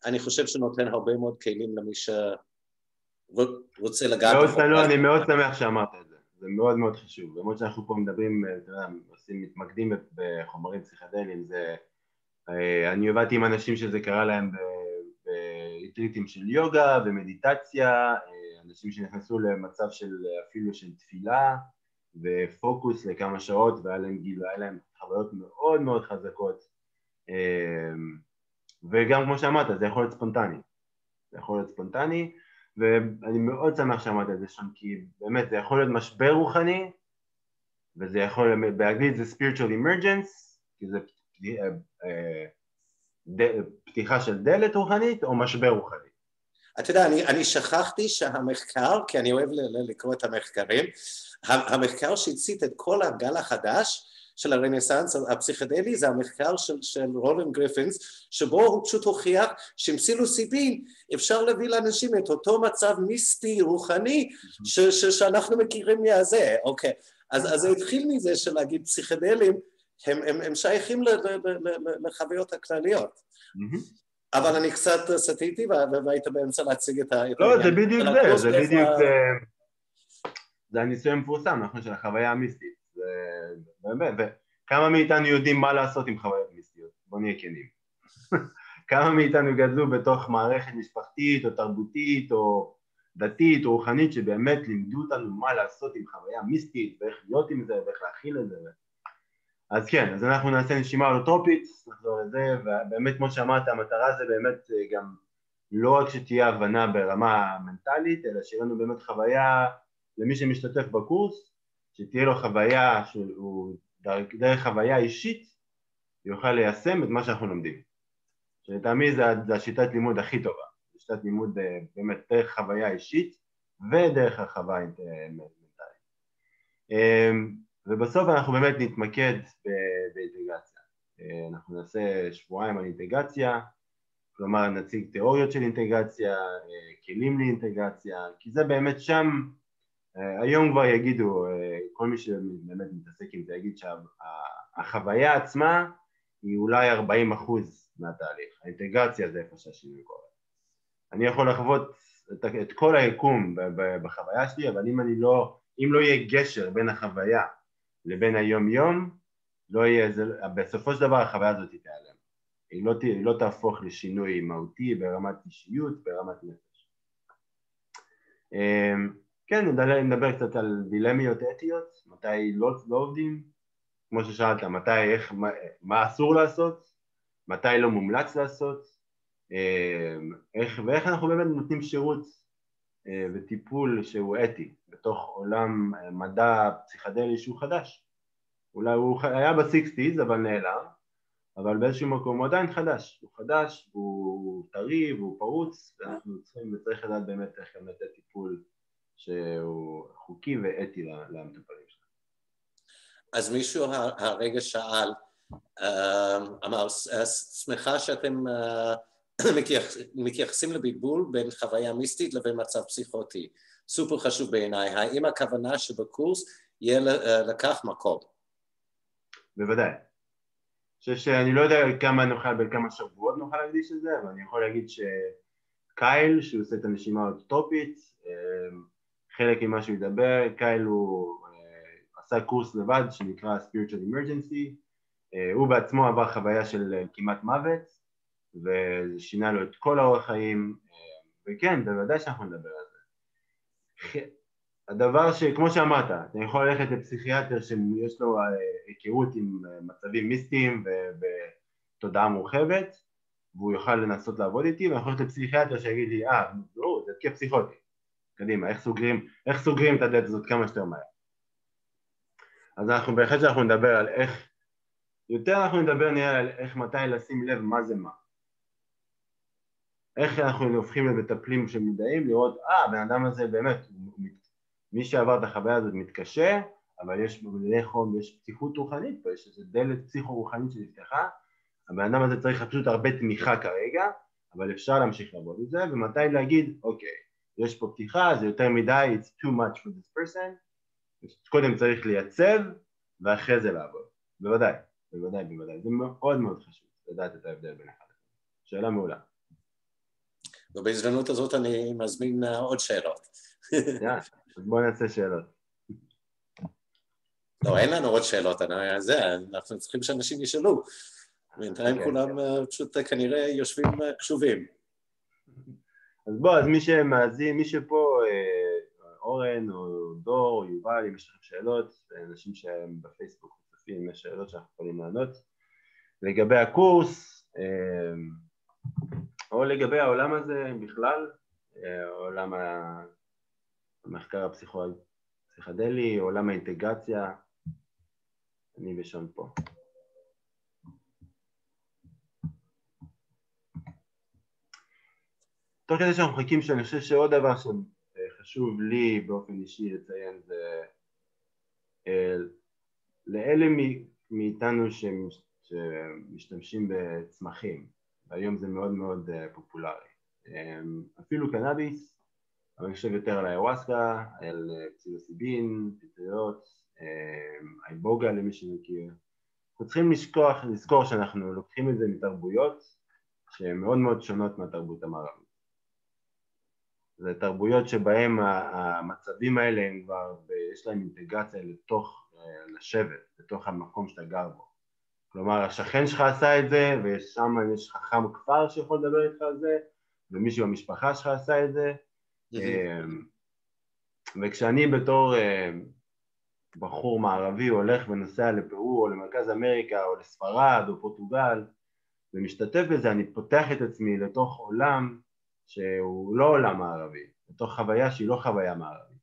אני חושב שנותן הרבה מאוד כלים למי שרוצה לגעת בחומרים. אני מאוד שמח שאמרת את זה, זה מאוד מאוד חשוב. למרות שאנחנו פה מדברים, מתמקדים בחומרים פסיכדליים, אני עבדתי עם אנשים שזה קרה להם בריטריטים של יוגה ומדיטציה, אנשים שנכנסו למצב אפילו של תפילה ופוקוס לכמה שעות, והיה להם חוויות מאוד מאוד חזקות, וגם כמו שאמרת, זה יכול להיות ספונטני. זה יכול להיות ספונטני, ואני מאוד שמח שאמרת את זה שם, כי באמת זה יכול להיות משבר רוחני, וזה יכול, באנגלית זה spiritual emergence, כי זה פתיחה של דלת רוחנית או משבר רוחני. אתה יודע, אני שכחתי שהמחקר, כי אני אוהב לקרוא את המחקרים, המחקר שהצית את כל הגל החדש של הרנסנס הפסיכדלי, זה המחקר של רולנד גריפינס, שבו הוא פשוט הוכיח שעם פסילוציבין אפשר להביא לאנשים את אותו מצב מיסטי, רוחני, שאנחנו מכירים מהזה, אוקיי. אז זה התחיל מזה שלהגיד פסיכדלים, הם שייכים לחוויות הכלליות. אבל אני קצת סטיתי והיית באמצע להציג את העניין. לא, זה בדיוק זה בדיוק זה הניסוי המפורסם, נכון, של החוויה המיסטית. באמת, וכמה מאיתנו יודעים מה לעשות עם חוויות מיסטיות? בוא נהיה כנים. כמה מאיתנו גדלו בתוך מערכת משפחתית או תרבותית או דתית או רוחנית שבאמת לימדו אותנו מה לעשות עם חוויה מיסטית ואיך להיות עם זה ואיך להכיל את זה. אז כן, אז אנחנו נעשה נשימה הולוטרופית, נחזור לזה, ובאמת כמו שאמרת, המטרה זה באמת גם לא רק שתהיה הבנה ברמה מנטלית, אלא שיהיה לנו באמת חוויה למי שמשתתף בקורס, שתהיה לו חוויה, דרך חוויה אישית, יוכל ליישם את מה שאנחנו לומדים. שלטעמי זה השיטת לימוד הכי טובה, שיטת לימוד באמת דרך חוויה אישית, ודרך החוויה מנטלית. ובסוף אנחנו באמת נתמקד באינטגרציה. אנחנו נעשה שבועיים על אינטגרציה, כלומר נציג תיאוריות של אינטגרציה, כלים לאינטגרציה, כי זה באמת שם, היום כבר יגידו, כל מי שבאמת מתעסק עם זה יגיד שהחוויה עצמה היא אולי 40% מהתהליך, האינטגרציה זה איפה שהשינוי קורה. אני יכול לחוות את כל היקום בחוויה שלי, אבל אם לא יהיה גשר בין החוויה לבין היום-יום, לא יהיה, בסופו של דבר החוויה הזאת תיעלם. היא לא תהפוך לשינוי מהותי ברמת אישיות, ברמת נפש. כן, נדבר קצת על דילמיות אתיות, מתי לא עובדים, כמו ששאלת, מה אסור לעשות, מתי לא מומלץ לעשות, ואיך אנחנו באמת נותנים שירות וטיפול שהוא אתי, בתוך עולם מדע פסיכדלי שהוא חדש. אולי הוא היה ב-60s אבל נעלם, אבל באיזשהו מקום הוא עדיין חדש. הוא חדש, הוא טרי והוא פרוץ, ואנחנו צריך לדעת באמת איך גם לתת טיפול שהוא חוקי ואתי למטופלים שלנו. אז מישהו הרגע שאל, אמר, שמחה שאתם מתייחסים לבלבול בין חוויה מיסטית לבין מצב פסיכוטי. סופר חשוב בעיניי. האם הכוונה שבקורס יהיה לקח מקום? בוודאי. שאני לא יודע כמה שבועות נוכל להקדיש את זה, אבל אני יכול להגיד שקייל, שהוא עושה את הנשימה האוטוטופית, חלק ממה שהוא ידבר, קייל הוא עשה קורס לבד שנקרא Spiritual Emergency, הוא בעצמו עבר חוויה של כמעט מוות, וזה שינה לו את כל האורח חיים, וכן, בוודאי שאנחנו נדבר על זה. הדבר שכמו שאמרת, אתה יכול ללכת לפסיכיאטר שיש לו היכרות עם מצבים מיסטיים ותודעה מורחבת, והוא יוכל לנסות לעבוד איתי, ואני יכול ללכת לפסיכיאטר שיגיד לי, לא, זה התקף פסיכוטי. קדימה, איך סוגרים את הדלת הזאת כמה שיותר מהר. אז אנחנו בהחלט שאנחנו נדבר על איך, יותר אנחנו נדבר נראה על איך מתי לשים לב מה זה מה. איך אנחנו הופכים למטפלים שמודעים לראות, הבן אדם הזה באמת, מי שעבר את החוויה הזאת מתקשה, אבל יש במלא חום, יש פתיחות רוחנית פה, יש איזו דלת פסיכו-רוחנית שנפתחה, הבן אדם הזה צריך פשוט הרבה תמיכה כרגע, אבל אפשר להמשיך לעבוד את זה, ומתי להגיד, אוקיי, יש פה פתיחה, זה יותר מדי, it's too much for this person, קודם צריך לייצב, ואחרי זה לעבוד. בוודאי, בוודאי, בוודאי. זה מאוד מאוד חשוב, לדעת את ההבדל בין אחד. שאלה מעולה. ובהזדמנות הזאת אני מזמין עוד שאלות. אז בואו נעשה שאלות. לא, אין לנו עוד שאלות, אנחנו צריכים שאנשים ישאלו. בינתיים כולם פשוט כנראה יושבים קשובים. אז בוא, אז מי שמאזין, מי שפה, אורן או דור או יובל, אם יש לכם שאלות, אנשים שהם בפייסבוק חושפים, יש שאלות שאנחנו יכולים לענות. לגבי הקורס, או לגבי העולם הזה בכלל, עולם המחקר הפסיכדלי, עולם האינטגרציה, אני ושון פה. תוך כדי שאנחנו מחכים, שאני חושב שעוד דבר שחשוב לי באופן אישי לציין זה לאלה מאיתנו שמשתמשים בצמחים, והיום זה מאוד מאוד פופולרי. אפילו קנאביס, אבל אני חושב יותר על האיוואסקה, על פסילוסיבין, פטריות, אייבוגה למי שמכיר. אנחנו צריכים לזכור שאנחנו לוקחים את זה מתרבויות שהן מאוד מאוד שונות מהתרבות המערבית. זה תרבויות שבהן המצבים האלה הם כבר, יש להם אינטגרציה לתוך, לשבט, לתוך המקום שאתה גר בו. כלומר, השכן שלך עשה את זה, ושם יש חכם כפר שיכול לדבר איתך על זה, ומישהו במשפחה שלך עשה את זה. וכשאני בתור בחור מערבי הולך ונוסע לפרו, או למרכז אמריקה, או לספרד, או פורטוגל, ומשתתף בזה, אני פותח את עצמי לתוך עולם שהוא לא עולם מערבי, לתוך חוויה שהיא לא חוויה מערבית.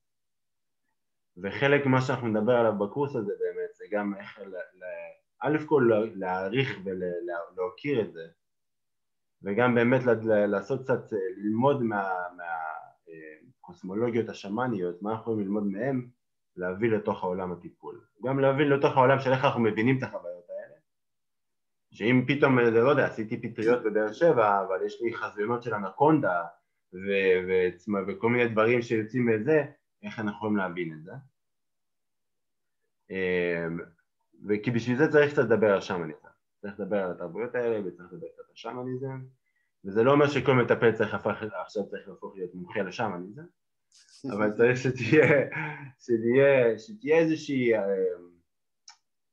וחלק ממה שאנחנו נדבר עליו בקורס הזה באמת, זה גם איך א' כל להעריך ולהוקיר את זה, וגם באמת לעשות קצת, ללמוד מהקוסמולוגיות השמאניות, מה אנחנו יכולים ללמוד מהם, להביא לתוך העולם הטיפול. גם להביא לתוך העולם של איך אנחנו מבינים את החוויות האלה. שאם פתאום, לא יודע, עשיתי פטריות בבאר שבע, אבל יש לי חזיונות של אנקונדה, וכל מיני דברים שיוצאים מזה, איך אנחנו יכולים להבין את זה. וכי בשביל זה צריך קצת לדבר על שמניזם. צריך לדבר על התרבויות האלה, וצריך לדבר קצת על שמניזם, וזה לא אומר שכל מטפל עכשיו צריך להפוך להיות מומחה לשמניזם, אבל צריך שתהיה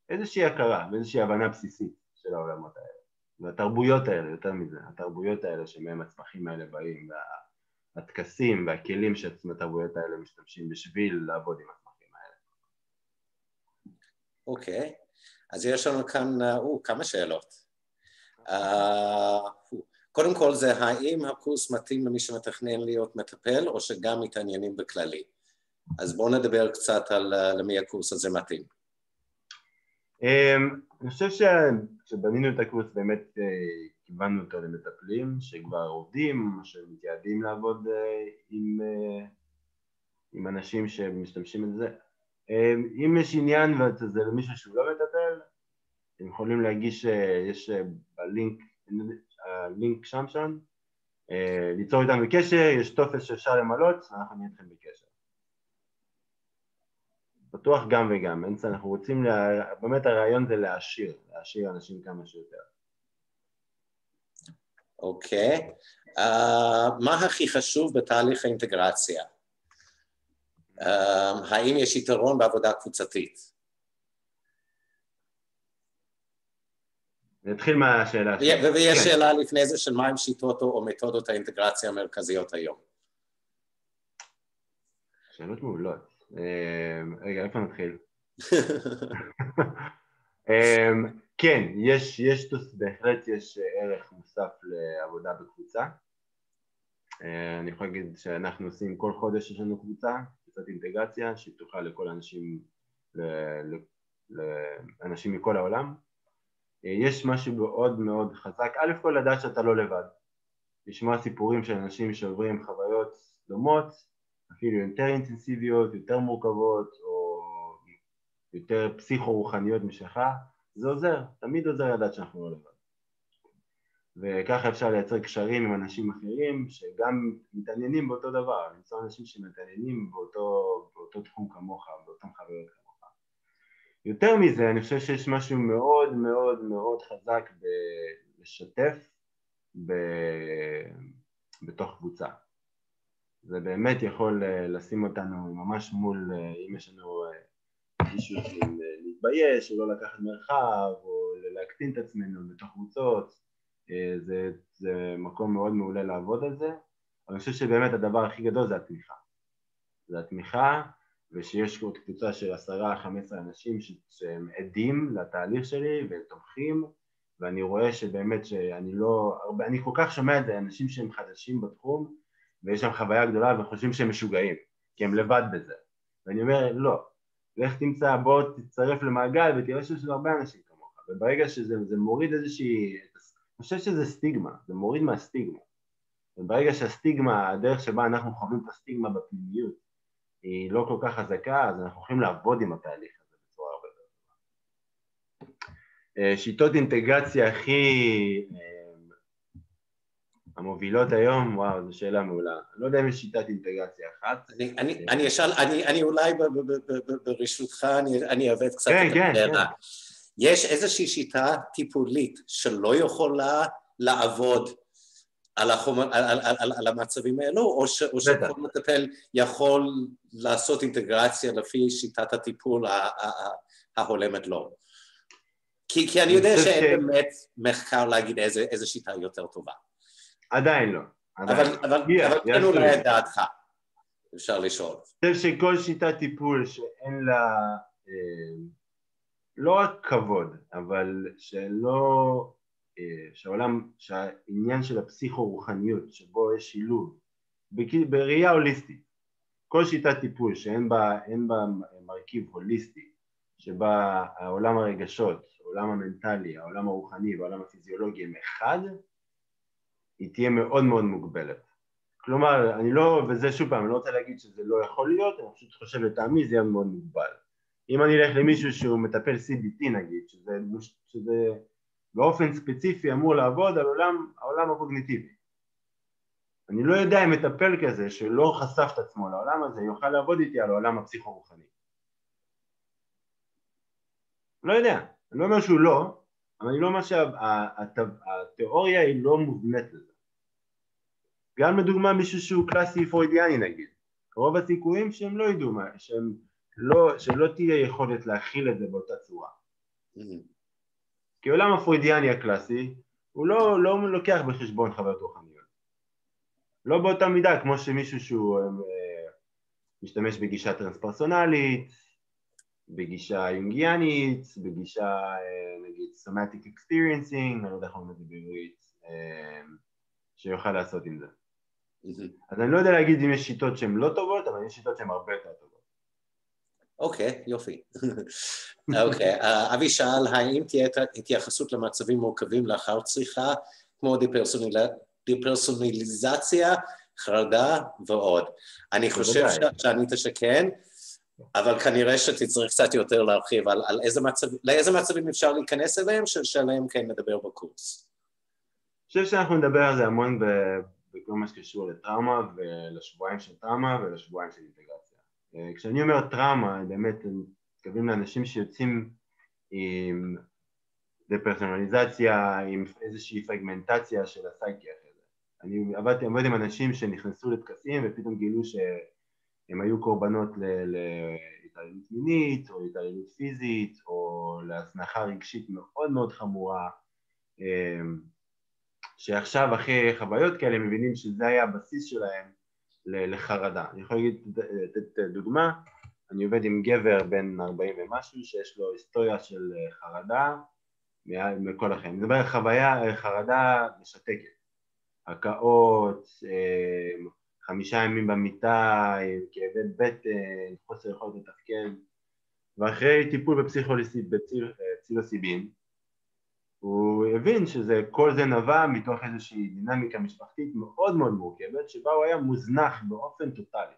איזושהי הכרה, ואיזושהי הבנה בסיסית של העולמות האלה. והתרבויות האלה, יותר מזה, התרבויות האלה שמהם הצמחים האלה באים, והטקסים והכלים שהתרבויות האלה משתמשים בשביל לעבוד עם הצמחים האלה. אוקיי, אז יש לנו כאן כמה שאלות. קודם כל זה האם הקורס מתאים למי שמתכנן להיות מטפל או שגם מתעניינים בכללי. אז בואו נדבר קצת על למי הקורס הזה מתאים. אני חושב שבנינו את הקורס באמת כיוונו אותו למטפלים שכבר עובדים, שמתייעדים לעבוד עם אנשים שמשתמשים בזה. אם יש עניין וזה למישהו שהוא לא מטפל, אתם יכולים להגיש, יש בלינק שם, ליצור איתם בקשר, יש טופס שאפשר למלות, אנחנו נהיה איתכם בקשר. בטוח גם וגם, אנחנו רוצים, באמת הרעיון זה להעשיר אנשים כמה שיותר. אוקיי, מה הכי חשוב בתהליך האינטגרציה? האם יש יתרון בעבודה קבוצתית? נתחיל מהשאלה שלי. ויש שאלה לפני זה של מהם שיטות או מתודות האינטגרציה המרכזיות היום. שאלות מעולות. רגע, איפה נתחיל? כן, בהחלט יש ערך מוסף לעבודה בקבוצה. אני יכול להגיד שאנחנו עושים כל חודש יש לנו קבוצת אינטגרציה שפתוחה לכל לאנשים מכל העולם. יש משהו מאוד מאוד חזק, א' כל לדעת שאתה לא לבד. לשמוע סיפורים של אנשים שעוברים חוויות דומות, אפילו יותר אינטנסיביות, יותר מורכבות, או יותר פסיכו-רוחניות משלך, זה עוזר, תמיד עוזר לדעת שאנחנו לא לבד. וככה אפשר לייצר קשרים עם אנשים אחרים שגם מתעניינים באותו דבר, למצוא אנשים שמתעניינים באותו תחום כמוך, באותם חוויות כמוך. יותר מזה, אני חושב שיש משהו מאוד מאוד מאוד חזק לשתף בתוך קבוצה. זה באמת יכול לשים אותנו ממש מול, אם יש לנו אישו להתבייש או לא לקחת מרחב או להקטין את עצמנו בתוך קבוצות, זה מקום מאוד מעולה לעבוד על זה. אבל אני חושב שבאמת הדבר הכי גדול זה התמיכה. זה התמיכה, ושיש עוד קבוצה של 10-15 אנשים שהם עדים לתהליך שלי והם תומכים, ואני רואה שבאמת אני כל כך שומע את זה, אנשים שהם חדשים בתחום, ויש שם חוויה גדולה וחושבים שהם משוגעים, כי הם לבד בזה. ואני אומר, לא, לך תמצא, בוא תצטרף למעגל ותראה שיש הרבה אנשים כמוך, וברגע שזה מוריד איזושהי, אני חושב שזה סטיגמה, זה מוריד מהסטיגמה. וברגע שהסטיגמה, הדרך שבה אנחנו חווים את הסטיגמה בפנימיות, היא לא כל כך חזקה, אז אנחנו יכולים לעבוד עם התהליך הזה בצורה הרבה יותר. שיטות אינטגרציה הכי המובילות היום, וואו, זו שאלה מעולה. אני לא יודע אם יש שיטת אינטגרציה אחת. אני אולי ברשותך, אני אעבד קצת את השאלה. יש איזושהי שיטה טיפולית שלא יכולה לעבוד על המצבים האלו, או שכל מטפל יכול לעשות אינטגרציה לפי שיטת הטיפול ההולמת לו? כי אני יודע שאין באמת מחקר להגיד איזה שיטה יותר טובה. עדיין לא. אבל כן אולי את דעתך, אפשר לשאול. אני חושב שכל שיטת טיפול שאין לה לא רק כבוד, אבל שהעניין של הפסיכו-רוחניות, שבו יש שילוב, בראייה הוליסטית, כל שיטת טיפול שאין בה מרכיב הוליסטי, שבה העולם הרגשות, העולם המנטלי, העולם הרוחני והעולם הפיזיולוגי הם אחד, היא תהיה מאוד מאוד מוגבלת. כלומר, וזה שוב פעם, אני לא רוצה להגיד שזה לא יכול להיות, אני פשוט חושב לטעמי זה יהיה מאוד מוגבל. אם אני אלך למישהו שהוא מטפל CBT נגיד, שזה באופן ספציפי אמור לעבוד על העולם הקוגניטיבי. אני לא יודע אם מטפל כזה שלא חשף את עצמו לעולם הזה, יוכל לעבוד איתי על העולם הפסיכו-רוחני. לא יודע, אני לא אומר שהוא לא, אבל אני לא אומר שהתיאוריה היא לא מובנית לזה. גם לדוגמה מישהו שהוא קלאסי פרוידיאני נגיד, רוב הסיכויים שהם לא ידעו מה, שלא תהיה יכולת להכיל את זה באותה צורה. כי עולם הפרוידיאני הקלאסי הוא לא לוקח בחשבון חוויות רוחניות. לא באותה מידה כמו שמישהו שהוא משתמש בגישה טרנספרסונלית, בגישה יונגיאנית, בגישה נגיד somatic experiencing, אני לא יודע איך אומרים את זה בעברית, שיוכל לעשות עם זה. אז אני לא יודע להגיד אם יש שיטות שהן לא טובות, אבל יש שיטות שהן הרבה יותר טובות. אוקיי, יופי. אוקיי, אבי שאל, האם תהיה התייחסות למצבים מורכבים לאחר צריכה, כמו דיפרסונליזציה, חרדה ועוד? אני חושב שענית שכן, אבל כנראה שתצטרך קצת יותר להרחיב על לאיזה מצבים אפשר להיכנס אליהם, שעליהם כן נדבר בקורס. אני חושב שאנחנו נדבר על זה המון בכל מה שקשור לטראומה ולשבועיים של טראומה ולשבועיים של אינטגרציה. כשאני אומר טראומה, באמת מתכוונים לאנשים שיוצאים עם דפרסונליזציה, עם איזושהי פרגמנטציה של הסייקי אחרי זה. אני עבדתי עם אנשים שנכנסו לטקסים ופתאום גילו שהם היו קורבנות להתעללות מינית או להתעללות פיזית או להזנחה רגשית מאוד מאוד חמורה, שעכשיו אחרי חוויות כאלה מבינים שזה היה הבסיס שלהם לחרדה. אני יכול לתת דוגמה, אני עובד עם גבר בן 40 ומשהו שיש לו היסטוריה של חרדה מכל החיים. אני מדבר על חרדה משתקת, הקאות, 5 ימים במיטה, כאבי בטן, חוסר יכולת לתפקד, ואחרי טיפול בפסילוסיבין, הוא הבין שכל זה נבע מתוך איזושהי דינמיקה משפחתית מאוד מאוד מורכבת, שבה הוא היה מוזנח באופן טוטלי,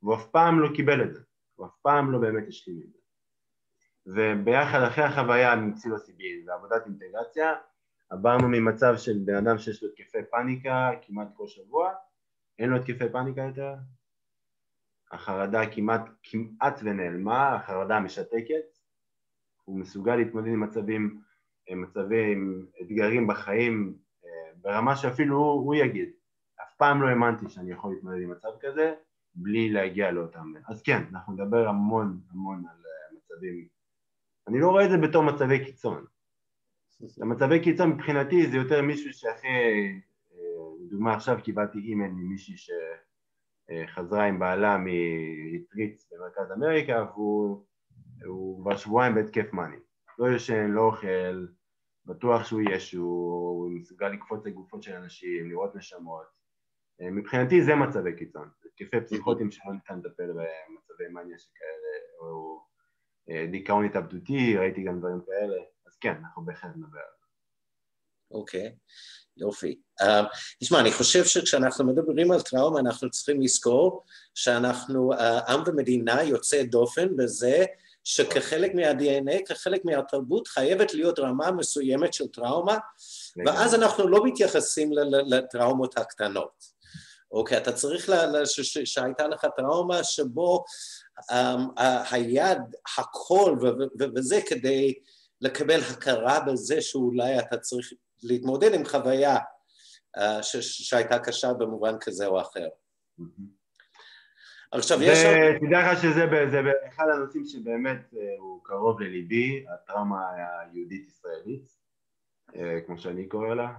והוא אף פעם לא קיבל את זה, הוא אף פעם לא באמת השלים את זה. וביחד אחרי החוויה עם פסילוסיבין ועבודת אינטגרציה, עברנו ממצב של בן אדם שיש לו התקפי פאניקה כמעט כל שבוע, אין לו התקפי פאניקה יותר, החרדה כמעט ונעלמה, החרדה משתקת, הוא מסוגל להתמודד עם מצבים, אתגרים בחיים, ברמה שאפילו הוא יגיד, אף פעם לא האמנתי שאני יכול להתמודד עם מצב כזה, בלי להגיע לאותם. אז כן, אנחנו נדבר המון על מצבים, אני לא רואה את זה בתור מצבי קיצון. המצבי קיצון מבחינתי זה יותר מישהו שאחרי, לדוגמה עכשיו קיבלתי אימייל ממישהי שחזרה עם בעלה מריטריט במרכז אמריקה, והוא כבר שבועיים בהתקף מאני. לא ישן, לא אוכל, בטוח שהוא ישו, הוא מסוגל לקפוץ לגופות של אנשים, לראות נשמות. מבחינתי זה מצבי קיצון, התקפי פסיכוטיים שלא ניתן לטפל במצבי מאניה שכאלה, או דיכאון התאבדותי, ראיתי גם דברים כאלה, אז כן, אנחנו בהחלט נדבר על זה. אוקיי, יופי. תשמע, אני חושב שכשאנחנו מדברים על טראומה, אנחנו צריכים לזכור שאנחנו עם ומדינה יוצא דופן בזה שכחלק מה-DNA, כחלק מהתרבות, חייבת להיות רמה מסוימת של טראומה, ואז אנחנו לא מתייחסים לטראומות הקטנות. אוקיי, אתה צריך שהייתה לך טראומה שבו היד, הכל וזה כדי לקבל הכרה בזה שאולי אתה צריך להתמודד עם חוויה שהייתה קשה במובן כזה או אחר. עכשיו יש... תדע לך שזה אחד הנושאים שבאמת הוא קרוב לליבי, הטראומה היהודית-ישראלית, כמו שאני קורא לה.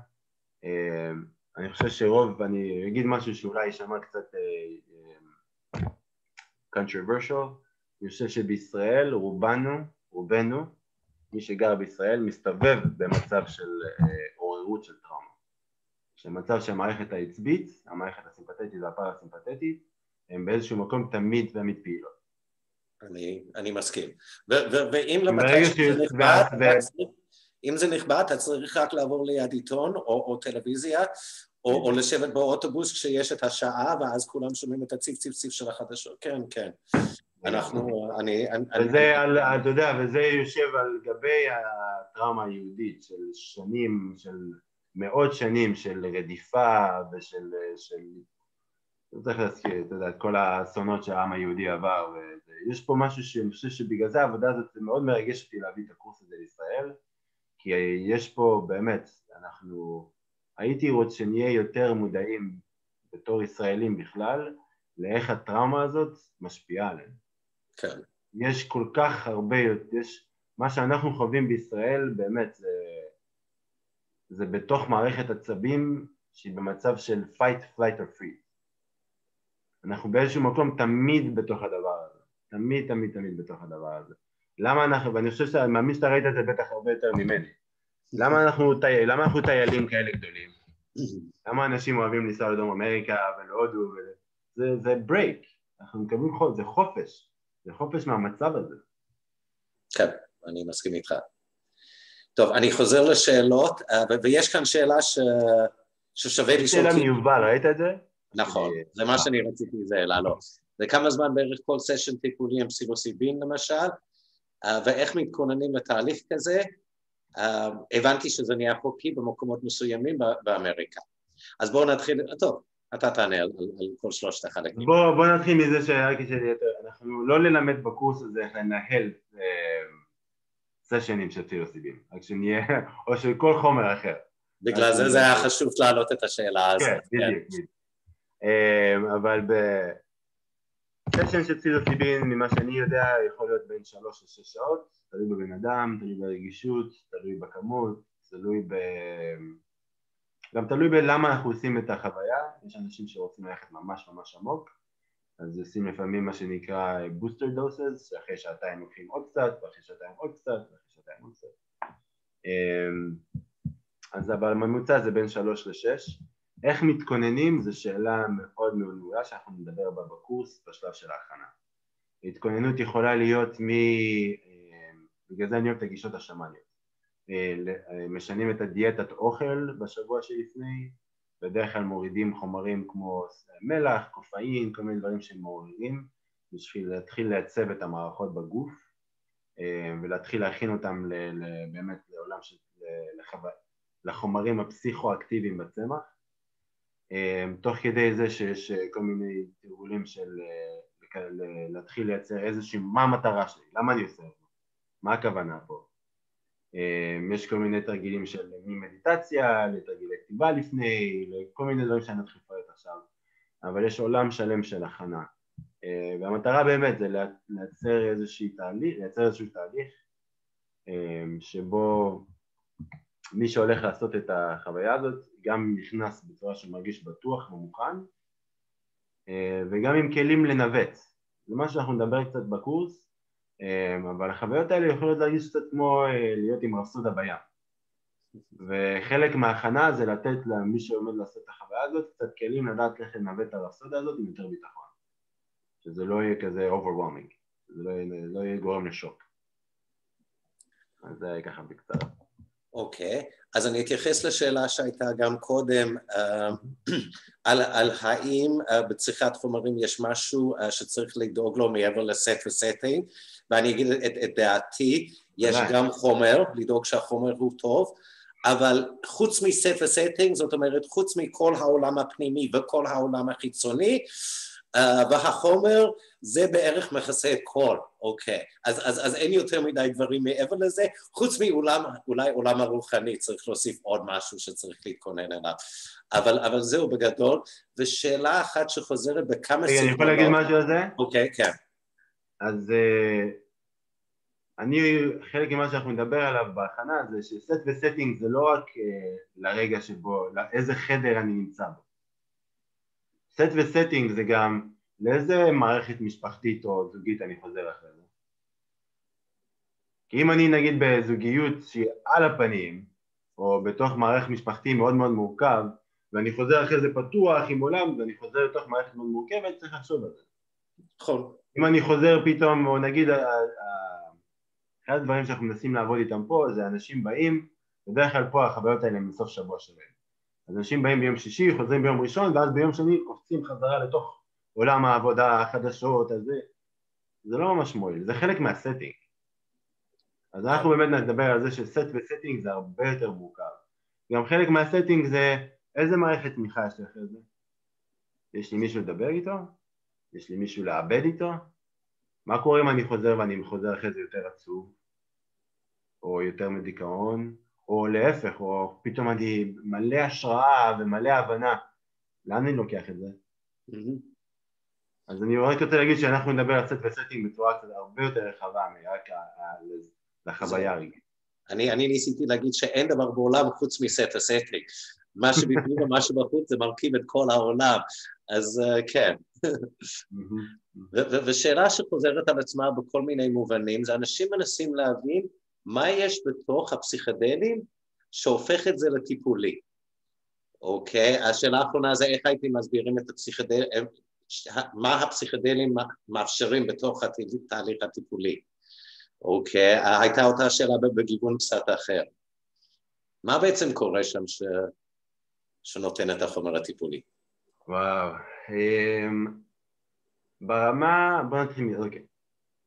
אני חושב שרוב, אני אגיד משהו שאולי יישמע קצת controversial, אני חושב שבישראל רובנו, מי שגר בישראל מסתובב במצב של עוררות של טראומה. שמצב שהמערכת העצבית, המערכת הסימפתטית והפרסימפתטית, הם באיזשהו מקום תמיד פעילות. אני מסכים. ואם למתי שזה נכבד, אם זה נכבד, אתה צריך רק לעבור ליד עיתון או טלוויזיה, או לשבת באוטובוס כשיש את השעה, ואז כולם שומעים את הציף של החדשות. כן, כן. וזה, אתה יודע, וזה יושב על גבי הטראומה היהודית של שנים, של מאות שנים של רדיפה ושל, צריך להזכיר, אתה יודע, את כל האסונות שהעם היהודי עבר, ויש פה משהו שאני חושב שבגלל זה העבודה הזאת זה מאוד מרגש אותי להביא את הקורס הזה לישראל, כי יש פה באמת, הייתי רוצה שנהיה יותר מודעים בתור ישראלים בכלל, לאיך הטראומה הזאת משפיעה עליהם. כן. יש כל כך הרבה, מה שאנחנו חווים בישראל באמת זה בתוך מערכת עצבים שהיא במצב של fight, flight or free. אנחנו באיזשהו מקום תמיד בתוך הדבר הזה, תמיד בתוך הדבר הזה. למה ואני חושב שאני מאמין שאתה ראית את זה בטח הרבה יותר ממני. למה אנחנו טיילים כאלה גדולים? למה אנשים אוהבים לנסוע לדרום אמריקה ולהודו? זה ברייק, אנחנו מקבלים זה חופש. זה חופש מהמצב הזה. כן, אני מסכים איתך. טוב, אני חוזר לשאלות, ויש כאן שאלה ששווה לשאול... שאלה מיובל, ראית את זה? נכון, זה מה שאני רציתי לעלות. וכמה זמן בערך כל סשן טיפולי עם פסילוסיבין למשל, ואיך מתכוננים לתהליך כזה, הבנתי שזה נהיה חוקי במקומות מסוימים באמריקה. אז בואו נתחיל, טוב, אתה תענה על כל שלושת החלקים. בואו נתחיל מזה אנחנו לא ללמד בקורס הזה איך לנהל סשנים של פסילוסיבין, רק שנהיה, או של כל חומר אחר. בגלל זה היה חשוב להעלות את השאלה הזאת. כן, בדיוק. אבל בסשן של פסילוסיבין, ממה שאני יודע, יכול להיות בין 3 ל-6 שעות, תלוי בבן אדם, תלוי ברגישות, תלוי בכמות, גם תלוי בלמה אנחנו עושים את החוויה. יש אנשים שרוצים ללכת ממש עמוק, אז עושים לפעמים מה שנקרא בוסטר דוסס, שאחרי שעתיים לוקחים עוד קצת, ואחרי שעתיים עוד קצת, ואחרי שעתיים עוד קצת. אז אבל ממוצע זה בין 3 ל-6. איך מתכוננים? זו שאלה מאוד מעולה שאנחנו נדבר בה בקורס בשלב של ההכנה. התכוננות יכולה להיות בגלל זה אני אוהב את הגישות השמאניות. משנים את הדיאטת אוכל בשבוע שלפני, בדרך כלל מורידים חומרים כמו מלח, קופאין, כל מיני דברים שמעוררים, בשביל להתחיל לייצב את המערכות בגוף. ולהתחיל להכין אותם באמת לעולם של לחומרים הפסיכואקטיביים בצמח, תוך כדי זה שיש כל מיני תרגולים של להתחיל לייצר איזושהי, מה המטרה שלי, למה אני עושה את זה, מה הכוונה פה. יש כל מיני תרגילים של ממדיטציה, לתרגילי כתיבה לפני, לכל מיני דברים שאני נתחיל לפרט עכשיו, אבל יש עולם שלם של הכנה, והמטרה באמת זה לייצר איזשהו תהליך שבו מי שהולך לעשות את החוויה הזאת גם נכנס בצורה שמרגיש בטוח ומוכן, וגם עם כלים לנווט. זה מה שאנחנו נדבר קצת בקורס, אבל החוויות האלה יכולות להרגיש קצת כמו להיות עם רפסודה בים. וחלק מההכנה זה לתת למי שעומד לעשות את החוויה הזאת קצת כלים לדעת איך לנווט את הרפסודה הזאת עם יותר ביטחון. שזה לא יהיה כזה overwhelming, זה לא יהיה גורם לשוק. אז זה ככה בקצרה. אוקיי, אז אני אתייחס לשאלה שהייתה גם קודם, על האם בצריכת חומרים יש משהו שצריך לדאוג לו מעבר לסט וסטינג, ואני אגיד את דעתי, יש גם חומר, לדאוג שהחומר הוא טוב, אבל חוץ מסט וסטינג, זאת אומרת חוץ מכל העולם הפנימי וכל העולם החיצוני, והחומר זה בערך מכסה את כל, אוקיי, אז אין יותר מדי דברים מעבר לזה, חוץ אולי עולם הרוחני, צריך להוסיף עוד משהו שצריך להתכונן אליו, אבל זהו בגדול, ושאלה אחת שחוזרת בכמה סגנונות. אני יכול להגיד משהו על זה? אוקיי, כן. אז חלק ממה שאנחנו נדבר עליו בהכנה זה שסט וסטינג זה לא רק לרגע שבו, לאיזה חדר אני נמצא בו. סט וסטינג זה גם לאיזה מערכת משפחתית או זוגית אני חוזר אחרי זה. כי אם אני נגיד בזוגיות שהיא על הפנים, או בתוך מערכת משפחתי מאוד מאוד מורכב, ואני חוזר אחרי זה פתוח עם עולם, ואני חוזר לתוך מערכת מאוד מורכבת, צריך לחשוב על זה. נכון. אם אני חוזר פתאום, או נגיד, אחד הדברים שאנחנו מנסים לעבוד איתם פה, זה אנשים באים, בדרך כלל פה החוויות האלה הם בסוף שבוע שלהם. אז אנשים באים ביום שישי, חוזרים ביום ראשון, ואז ביום שני קופצים חזרה לתוך עולם העבודה, החדשות, אז זה לא ממש מועיל, זה חלק מהסטינג. אז אנחנו באמת נדבר על זה שסט וסטינג זה הרבה יותר מורכב. גם חלק מהסטינג זה איזה מערכת תמיכה יש לי אחרי זה? יש לי מישהו לדבר איתו? יש לי מישהו לעבד איתו? מה קורה אם אני חוזר ואני חוזר אחרי זה יותר עצוב? או יותר מדיכאון? או להפך, או פתאום אני מלא השראה ומלא הבנה. לאן אני לוקח את זה? אז אני רק רוצה להגיד שאנחנו נדבר על סט וסטינג בצורה קצת הרבה יותר רחבה מרק לחוויה הרגעית. אני ניסיתי להגיד שאין דבר בעולם חוץ מסט וסטינג. מה שבפנים ומה שבחוץ זה מרכיב את כל העולם, אז כן. ושאלה שחוזרת על עצמה בכל מיני מובנים, זה אנשים מנסים להבין מה יש בתוך הפסיכדלים שהופך את זה לטיפולי. אוקיי, השאלה האחרונה זה איך הייתם מסבירים את הפסיכדלים, מה הפסיכדלים מאפשרים בתוך התהליך הטיפולי. אוקיי, הייתה אותה שאלה בגיוון קצת אחר. מה בעצם קורה שם שנותן את החומר הטיפולי? וואו, ברמה, בוא נתחיל, אוקיי.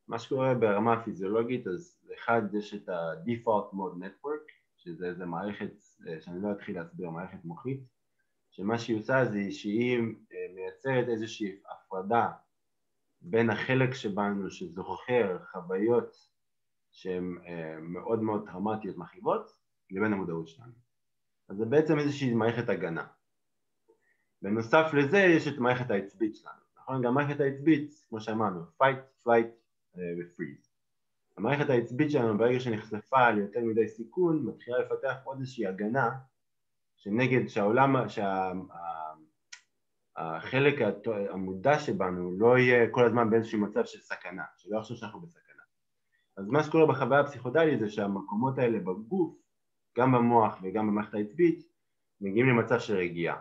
מה שקורה ברמה הפיזיולוגית, אז אחד יש את ה-Default Mode Network, שזה איזה מערכת, שאני לא אתחיל להסביר, מערכת מוחית, שמה שהיא עושה זה שהיא מייצרת איזושהי הפרדה בין החלק שבנו שזוכר חוויות שהן מאוד מאוד טראומטיות מכאיבות, לבין המודעות שלנו. אז זה בעצם איזושהי מערכת הגנה. בנוסף לזה יש את מערכת העצבית שלנו. נכון? גם מערכת העצבית, כמו שאמרנו, fight, flight ו-freeze. המערכת העצבית שלנו ברגע שנחשפה על יותר מדי סיכון, מתחילה לפתח עוד איזושהי הגנה, שנגד שהחלק המודע שבנו לא יהיה כל הזמן באיזשהו מצב של סכנה, שלא יחשוב שאנחנו בסכנה. אז מה שקורה בחוויה הפסיכודלית זה שהמקומות האלה בגוף, גם במוח וגם במערכת העצבית, מגיעים למצב של רגיעה.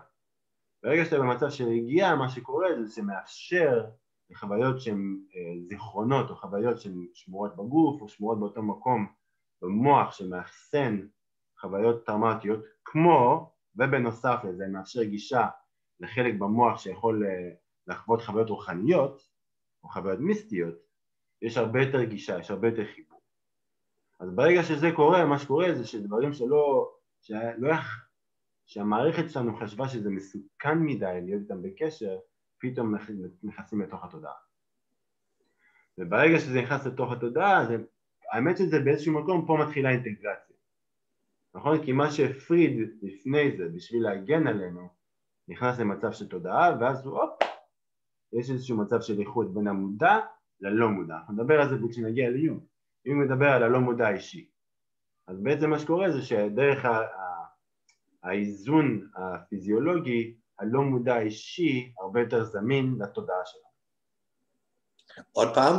ברגע שאתה במצב של רגיעה, מה שקורה זה שמאפשר לחוויות שהן זיכרונות או חוויות שהן שמורות בגוף או שמורות באותו מקום במוח שמאחסן חוויות טראומטיות, כמו, ובנוסף לזה מאפשר גישה לחלק במוח שיכול לחוות חוויות רוחניות או חוויות מיסטיות, יש הרבה יותר גישה, יש הרבה יותר חיבור. אז ברגע שזה קורה, מה שקורה זה שדברים שהמערכת שלנו חשבה שזה מסוכן מדי להיות איתם בקשר, פתאום נכנסים לתוך התודעה. וברגע שזה נכנס לתוך התודעה, האמת שזה באיזשהו מקום פה מתחילה אינטגרציה. נכון? כי מה שהפריד לפני זה בשביל להגן עלינו, נכנס למצב של תודעה, ואז יש איזשהו מצב של איחוד בין המודע ללא מודע. אנחנו נדבר על זה כשנגיע ליום. אם נדבר על הלא מודע האישי. אז בעצם מה שקורה זה שדרך האיזון הפיזיולוגי, הלא מודע האישי הרבה יותר זמין לתודעה שלנו. עוד פעם?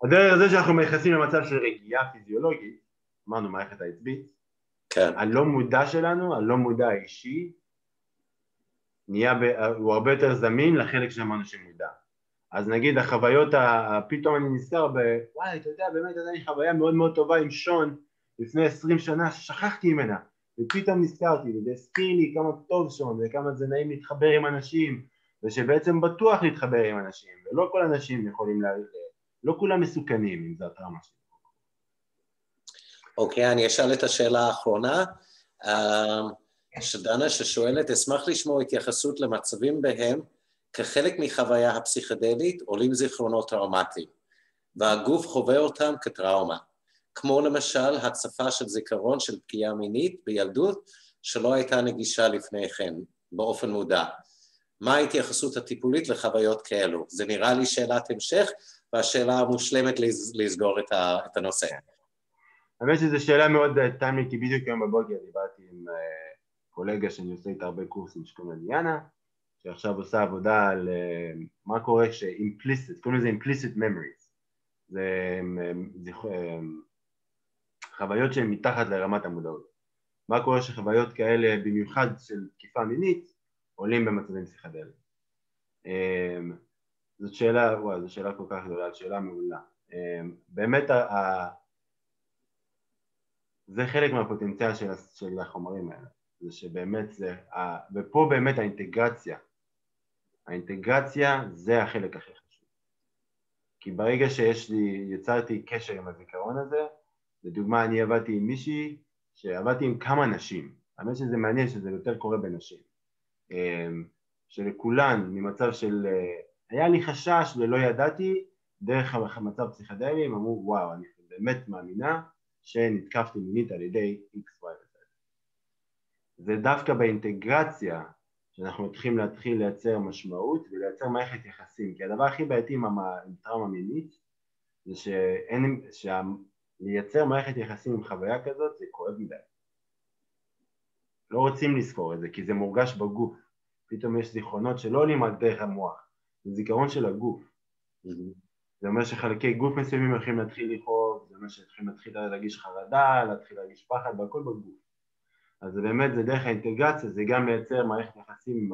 הדרך הזה שאנחנו מכנסים למצב של רגיעה פיזיולוגית, אמרנו מערכת העצבית, כן. הלא מודע שלנו, הלא מודע האישי, הוא הרבה יותר זמין לחלק שאמרנו שמודע. אז נגיד החוויות, פתאום אני נזכר וואי, אתה יודע, באמת הייתה לי חוויה מאוד מאוד טובה עם שון לפני 20 שנה ששכחתי ממנה, ופתאום נזכרתי, וזה הזכיר לי כמה טוב שון, וכמה זה נעים להתחבר עם אנשים, ושבעצם בטוח להתחבר עם אנשים, ולא כל אנשים יכולים לא כולם מסוכנים אם זה הטראומה שלי. אוקיי, אני אשאל את השאלה האחרונה. שדנה ששואלת, אשמח לשמוע התייחסות למצבים בהם כחלק מחוויה הפסיכדלית עולים זיכרונות טראומטיים, והגוף חווה אותם כטראומה, כמו למשל הצפה של זיכרון של פגיעה מינית בילדות שלא הייתה נגישה לפני כן, באופן מודע. מה ההתייחסות הטיפולית לחוויות כאלו? זה נראה לי שאלת המשך, והשאלה המושלמת לסגור את הנושא. האמת שזו שאלה מאוד טיימלית, כי בדיוק היום בבוקר דיברתי עם קולגה שאני עושה איתה הרבה קורסים שקוראים לה דיאנה, שעכשיו עושה עבודה על מה קורה ש-implicit, קוראים לזה implicit memories, זה חוויות שהן מתחת לרמת המודעות. מה קורה שחוויות כאלה, במיוחד של תקיפה מינית, עולים במצבים פסיכדליים. זאת שאלה, זו שאלה כל כך גדולה, שאלה מעולה. באמת זה חלק מהפוטנציאל של החומרים האלה, זה שבאמת זה, ופה באמת האינטגרציה זה החלק הכי חשוב. כי ברגע יצרתי קשר עם הזיכרון הזה, לדוגמה אני עבדתי עם מישהי שעבדתי עם כמה נשים, האמת שזה מעניין שזה יותר קורה בנשים, שלכולן ממצב של, היה לי חשש ולא ידעתי, דרך המצב פסיכדלי הם אמרו וואו אני באמת מאמינה שנתקפתי מינית על ידי X, Y ו-Z. זה דווקא באינטגרציה שאנחנו להתחיל לייצר משמעות ולייצר מערכת יחסים, כי הדבר הכי בעייתי עם טראומה מינית זה לייצר מערכת יחסים עם חוויה כזאת זה כואב מדי. לא רוצים לזכור את זה כי זה מורגש בגוף, פתאום יש זיכרונות שלא עולים על דרך המוח, זה זיכרון של הגוף. זה אומר שחלקי גוף מסוימים הולכים להתחיל לכאוב, זה אומר שהולכים להתחיל להרגיש חרדה, להתחיל להרגיש פחד והכל בגוף. אז זה באמת, זה דרך האינטגרציה, זה גם לייצר מערכת יחסים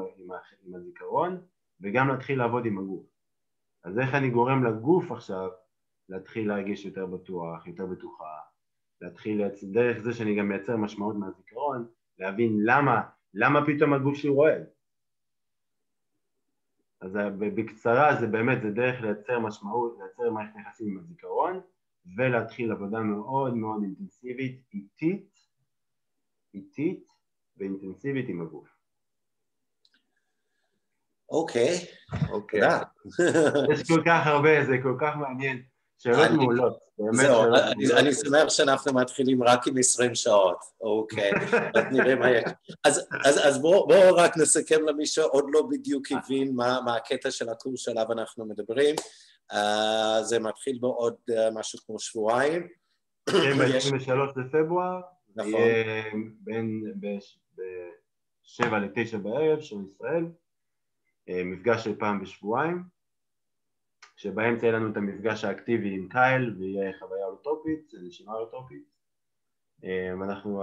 עם הזיכרון, וגם להתחיל לעבוד עם הגוף. אז איך אני גורם לגוף עכשיו להתחיל להרגיש יותר בטוח, יותר בטוחה, להתחיל דרך זה שאני גם מייצר משמעות מהזיכרון, להבין למה פתאום הגוף שלי רועד. אז בקצרה זה באמת, זה דרך לייצר משמעות, לייצר מערכת יחסים עם הזיכרון, ולהתחיל עבודה מאוד מאוד אינטנסיבית, איטית ואינטנסיבית עם הגוף. אוקיי. תודה. יש כל כך הרבה, זה כל כך מעניין. שאלות מעולות. זהו, אני שמח שאנחנו מתחילים רק עם 20 שעות. אוקיי, אז נראה מה יש. אז בואו רק נסכם למי שעוד לא בדיוק הבין מה הקטע של הקורס שעליו אנחנו מדברים. זה מתחיל בעוד משהו כמו שבועיים. כן, ב-23 בפברואר. נכון. יהיה ב-7 ל-9 בערב של ישראל. מפגש של פעם בשבועיים. שבאמצע יהיה לנו את המפגש האקטיבי עם קייל, ויהיה חוויה אוטופית, נשימה אוטופית.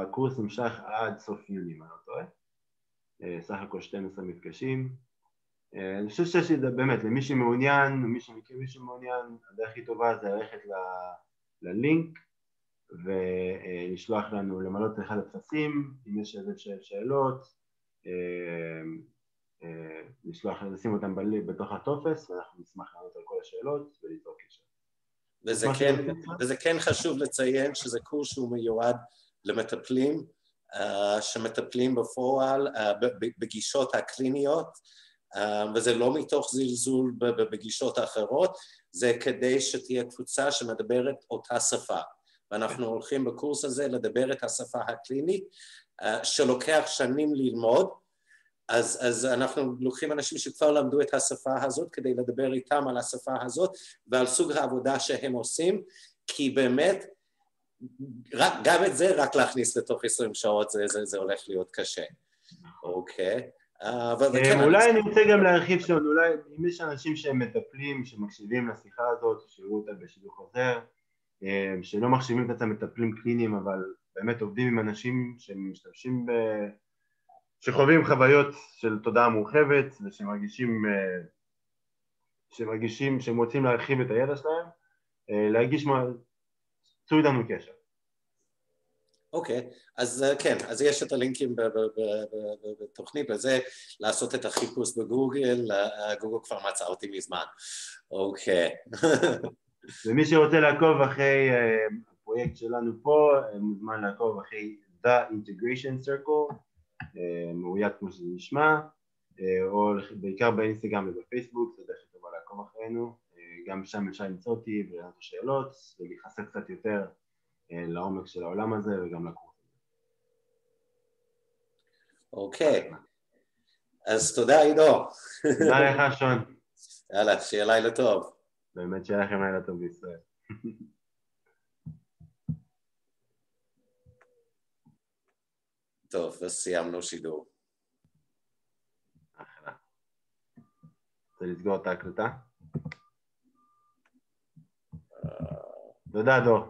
הקורס נמשך עד סוף יוני, מה לא טועה. סך הכל 12 מפגשים. אני חושב שבאמת, למי שמעוניין, מי שמכיר מי שמעוניין, הדרך הכי טובה זה ללכת ללינק, ולשלוח לנו למלות אחד הטפסים, אם יש איזה שאלות, לשים אותם בתוך הטופס, ואנחנו נשמח לענות על כל השאלות וליצור קשר. וזה כן חשוב לציין שזה קורס שהוא מיועד למטפלים, שמטפלים בפועל בגישות הקליניות, וזה לא מתוך זלזול בגישות האחרות, זה כדי שתהיה קבוצה שמדברת אותה שפה. ואנחנו הולכים בקורס הזה לדבר את השפה הקלינית, שלוקח שנים ללמוד, אז אנחנו לוקחים אנשים שכבר למדו את השפה הזאת כדי לדבר איתם על השפה הזאת ועל סוג העבודה שהם עושים, כי באמת גם את זה רק להכניס לתוך 20 שעות זה הולך להיות קשה. אוקיי. אולי אני רוצה גם להרחיב שם, אולי אם יש אנשים שהם מטפלים, שמקשיבים לשיחה הזאת, שיראו אותה בשידור חוזר, שלא מחשיבים את עצמם מטפלים קליניים, אבל באמת עובדים עם אנשים שמשתמשים שחווים חוויות של תודעה מורחבת ושמרגישים שהם רוצים להרחיב את הידע שלהם, להגיש צאו איתנו קשר. אוקיי, אז כן, אז יש את הלינקים בתוכנית לזה, לעשות את החיפוש בגוגל, גוגל כבר מצא אותי מזמן. אוקיי. ומי שרוצה לעקוב אחרי הפרויקט שלנו פה, מוזמן לעקוב אחרי The Integration Circle, מאוית כמו שזה נשמע, או בעיקר באינסטגרם ובפייסבוק, זה דרך טובה לעקוב אחרינו, גם שם אפשר למצוא אותי ולענות שאלות, ולהיחשף קצת יותר לעומק של העולם הזה וגם לקורס הזה. אוקיי, אז תודה עידו. תודה לך שון. יאללה, שיהיה לילה טוב. באמת שיהיה לכם לילה טוב בישראל. טוב, אז סיימנו שידור. אחלה. רוצה לסגור את ההקלטה? תודה דור.